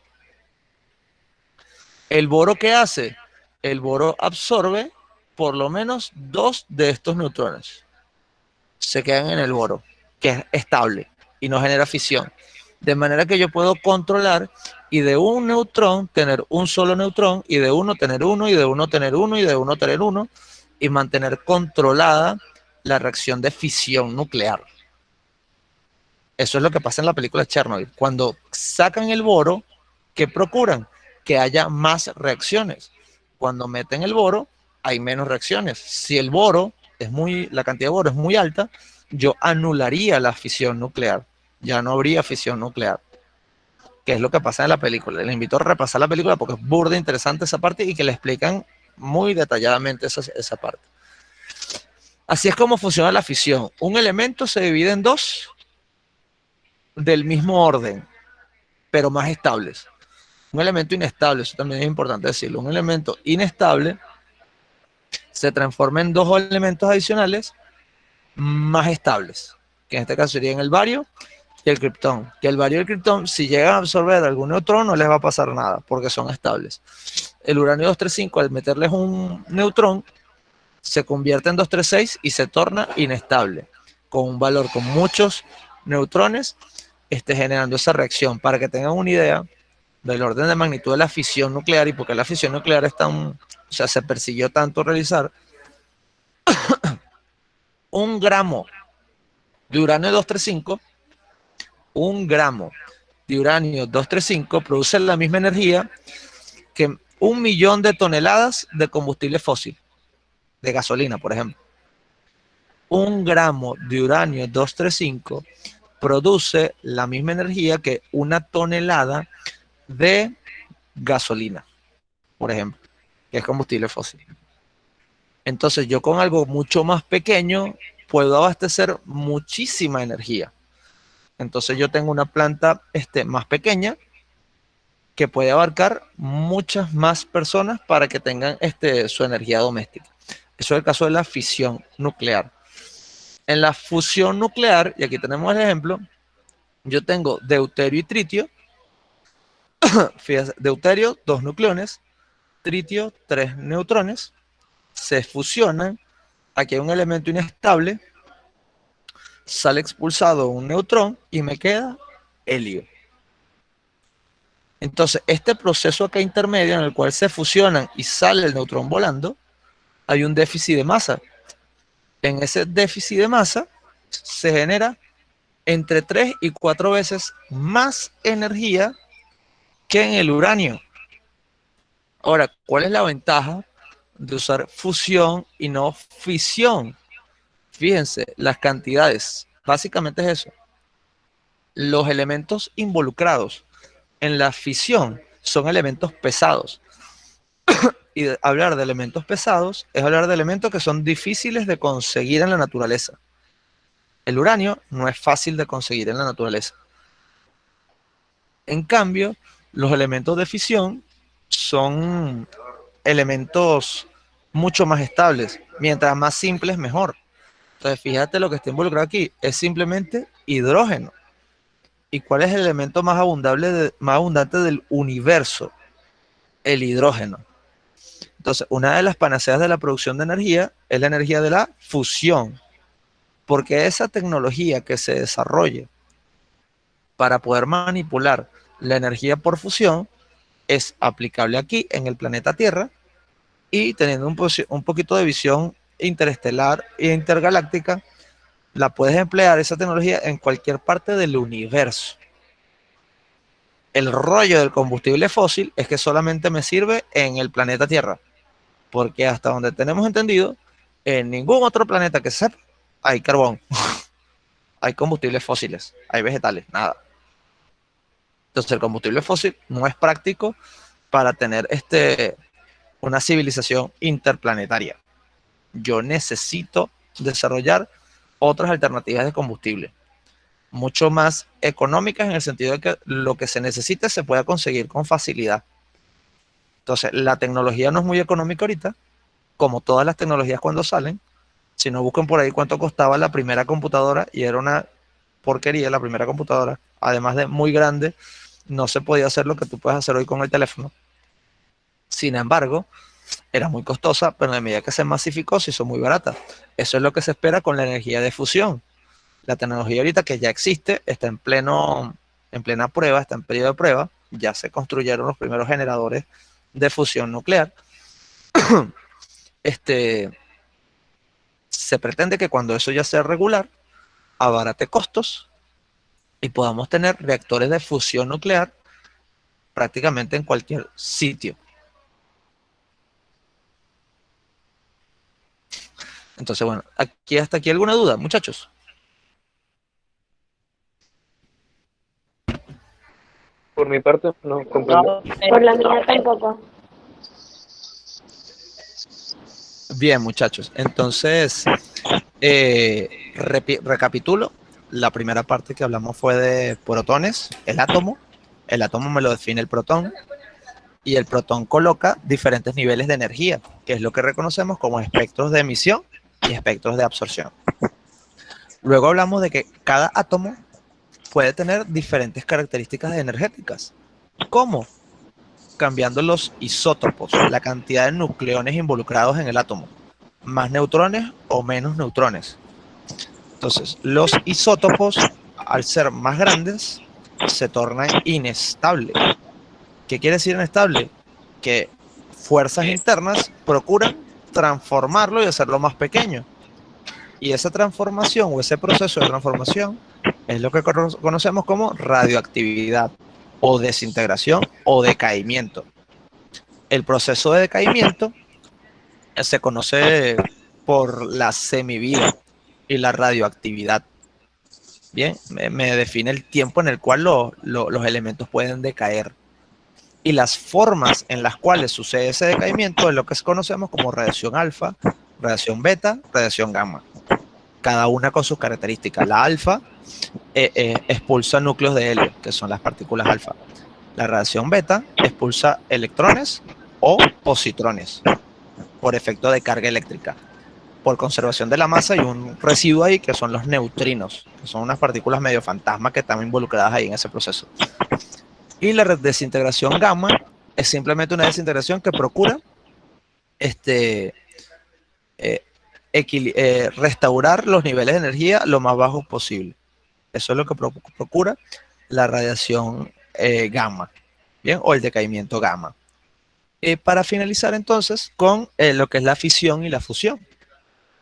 Speaker 1: ¿El boro qué hace? El boro absorbe por lo menos 2 de estos neutrones. Se quedan en el boro, que es estable y no genera fisión. De manera que yo puedo controlar y de un neutrón tener un solo neutrón, y de uno tener uno, y de uno tener uno, y de uno tener uno, y mantener controlada la reacción de fisión nuclear. Eso es lo que pasa en la película Chernobyl. Cuando sacan el boro, ¿qué procuran? Que haya más reacciones. Cuando meten el boro, hay menos reacciones. Si el boro la cantidad de boro es muy alta, yo anularía la fisión nuclear. Ya no habría fisión nuclear. Que es lo que pasa en la película. Les invito a repasar la película porque es burda interesante esa parte y que le explican muy detalladamente esa parte. Así es como funciona la fisión. Un elemento se divide en 2 del mismo orden, pero más estables. Un elemento inestable, eso también es importante decirlo. Un elemento inestable se transforma en 2 elementos adicionales más estables, que en este caso serían el bario y el kriptón. Que el bario y el kriptón, si llegan a absorber algún neutrón, no les va a pasar nada, porque son estables. El uranio 235, al meterles un neutrón, se convierte en 236 y se torna inestable, con un valor con muchos neutrones, generando esa reacción. Para que tengan una idea del orden de magnitud de la fisión nuclear y por qué la fisión nuclear es tan, o sea, se persiguió tanto realizar, 1 gramo de uranio 235, 1 gramo de uranio 235 produce la misma energía que 1 millón de toneladas de combustible fósil, de gasolina, por ejemplo. 1 gramo de uranio 235 produce la misma energía que 1 tonelada de gasolina, por ejemplo, que es combustible fósil. Entonces yo con algo mucho más pequeño puedo abastecer muchísima energía. Entonces yo tengo una planta más pequeña que puede abarcar muchas más personas para que tengan su energía doméstica. Eso es el caso de la fisión nuclear. En la fusión nuclear, y aquí tenemos el ejemplo, yo tengo deuterio y tritio. Fíjate, deuterio, 2 nucleones, tritio, 3 neutrones, se fusionan. Aquí hay un elemento inestable, sale expulsado un neutrón y me queda helio. Entonces, este proceso acá intermedio en el cual se fusionan y sale el neutrón volando, hay un déficit de masa. En ese déficit de masa se genera entre 3 y 4 veces más energía que en el uranio. Ahora, ¿cuál es la ventaja de usar fusión y no fisión? Fíjense, las cantidades, básicamente es eso. Los elementos involucrados en la fisión son elementos pesados. Y hablar de elementos pesados es hablar de elementos que son difíciles de conseguir en la naturaleza. El uranio no es fácil de conseguir en la naturaleza. En cambio, los elementos de fisión son elementos mucho más estables. Mientras más simples, mejor. Entonces, fíjate lo que está involucrado aquí. Es simplemente hidrógeno. ¿Y cuál es el elemento más abundante del universo? El hidrógeno. Entonces, una de las panaceas de la producción de energía es la energía de la fusión. Porque esa tecnología que se desarrolle para poder manipular la energía por fusión es aplicable aquí en el planeta Tierra, y teniendo un poquito de visión interestelar e intergaláctica, la puedes emplear esa tecnología en cualquier parte del universo. El rollo del combustible fósil es que solamente me sirve en el planeta Tierra, porque hasta donde tenemos entendido, en ningún otro planeta que sepa hay carbón, hay combustibles fósiles, hay vegetales, nada. Entonces el combustible fósil no es práctico para tener una civilización interplanetaria. Yo necesito desarrollar otras alternativas de combustible, mucho más económicas, en el sentido de que lo que se necesite se pueda conseguir con facilidad. Entonces, la tecnología no es muy económica ahorita, como todas las tecnologías cuando salen. Si no, busquen por ahí cuánto costaba la primera computadora, y era una porquería la primera computadora. Además de muy grande, no se podía hacer lo que tú puedes hacer hoy con el teléfono. Sin embargo, era muy costosa, pero a medida que se masificó, se hizo muy barata. Eso es lo que se espera con la energía de fusión. La tecnología ahorita, que ya existe, está en plena prueba, está en periodo de prueba. Ya se construyeron los primeros generadores de fusión nuclear. Se pretende que cuando eso ya sea regular, abarate costos y podamos tener reactores de fusión nuclear prácticamente en cualquier sitio. Entonces, bueno, hasta aquí alguna duda, muchachos.
Speaker 6: Por mi parte, no comprendo.
Speaker 3: Por la mía tampoco.
Speaker 1: Bien, muchachos. Entonces, recapitulo. La primera parte que hablamos fue de protones, el átomo. El átomo me lo define el protón. Y el protón coloca diferentes niveles de energía, que es lo que reconocemos como espectros de emisión y espectros de absorción. Luego hablamos de que cada átomo puede tener diferentes características energéticas. ¿Cómo? Cambiando los isótopos, la cantidad de nucleones involucrados en el átomo. más neutrones o menos neutrones. Entonces, los isótopos, al ser más grandes, se tornan inestables. ¿Qué quiere decir inestable? Que fuerzas internas procuran transformarlo y hacerlo más pequeño. Y esa transformación o ese proceso de transformación es lo que conocemos como radioactividad o desintegración o decaimiento. El proceso de decaimiento se conoce por la semivida y la radioactividad. Bien, me define el tiempo en el cual los elementos pueden decaer. Y las formas en las cuales sucede ese decaimiento es lo que conocemos como radiación alfa, radiación beta, radiación gamma. Cada una con sus características. La alfa expulsa núcleos de helio, que son las partículas alfa. La radiación beta expulsa electrones o positrones por efecto de carga eléctrica. Por conservación de la masa hay un residuo ahí que son los neutrinos, que son unas partículas medio fantasma que están involucradas ahí en ese proceso. Y la desintegración gamma es simplemente una desintegración que procura restaurar los niveles de energía lo más bajos posible. Eso es lo que procura la radiación gamma, ¿bien? O el decaimiento gamma. Para finalizar entonces con lo que es la fisión y la fusión.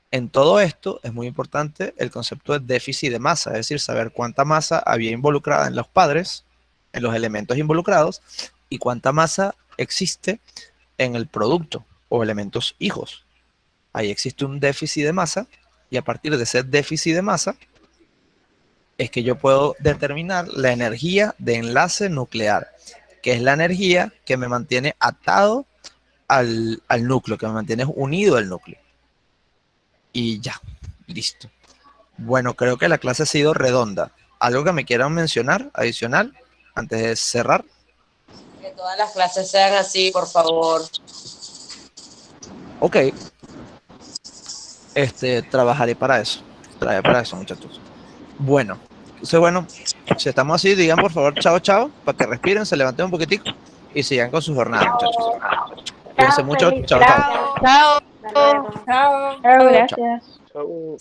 Speaker 1: En todo esto es muy importante el concepto de déficit de masa, es decir, saber cuánta masa había involucrada en los padres, en los elementos involucrados, y cuánta masa existe en el producto o elementos hijos. Ahí existe un déficit de masa, y a partir de ese déficit de masa es que yo puedo determinar la energía de enlace nuclear, que es la energía que me mantiene atado al núcleo, que me mantiene unido al núcleo. Y ya, listo. Bueno, creo que la clase ha sido redonda. ¿Algo que me quieran mencionar adicional antes de cerrar?
Speaker 5: Que todas las clases sean así, por favor.
Speaker 1: Ok. Trabajaré para eso. Trabajaré para eso, muchachos. Bueno, entonces, bueno, si estamos así, digan por favor chao, chao, para que respiren, se levanten un poquitico y sigan con su jornada, muchachos. Cuídense mucho.
Speaker 3: Feliz
Speaker 1: Chao,
Speaker 3: gracias.
Speaker 1: chao.
Speaker 7: Chao.
Speaker 3: Hasta luego.
Speaker 7: Chao.
Speaker 4: Chao, gracias.
Speaker 6: Chau.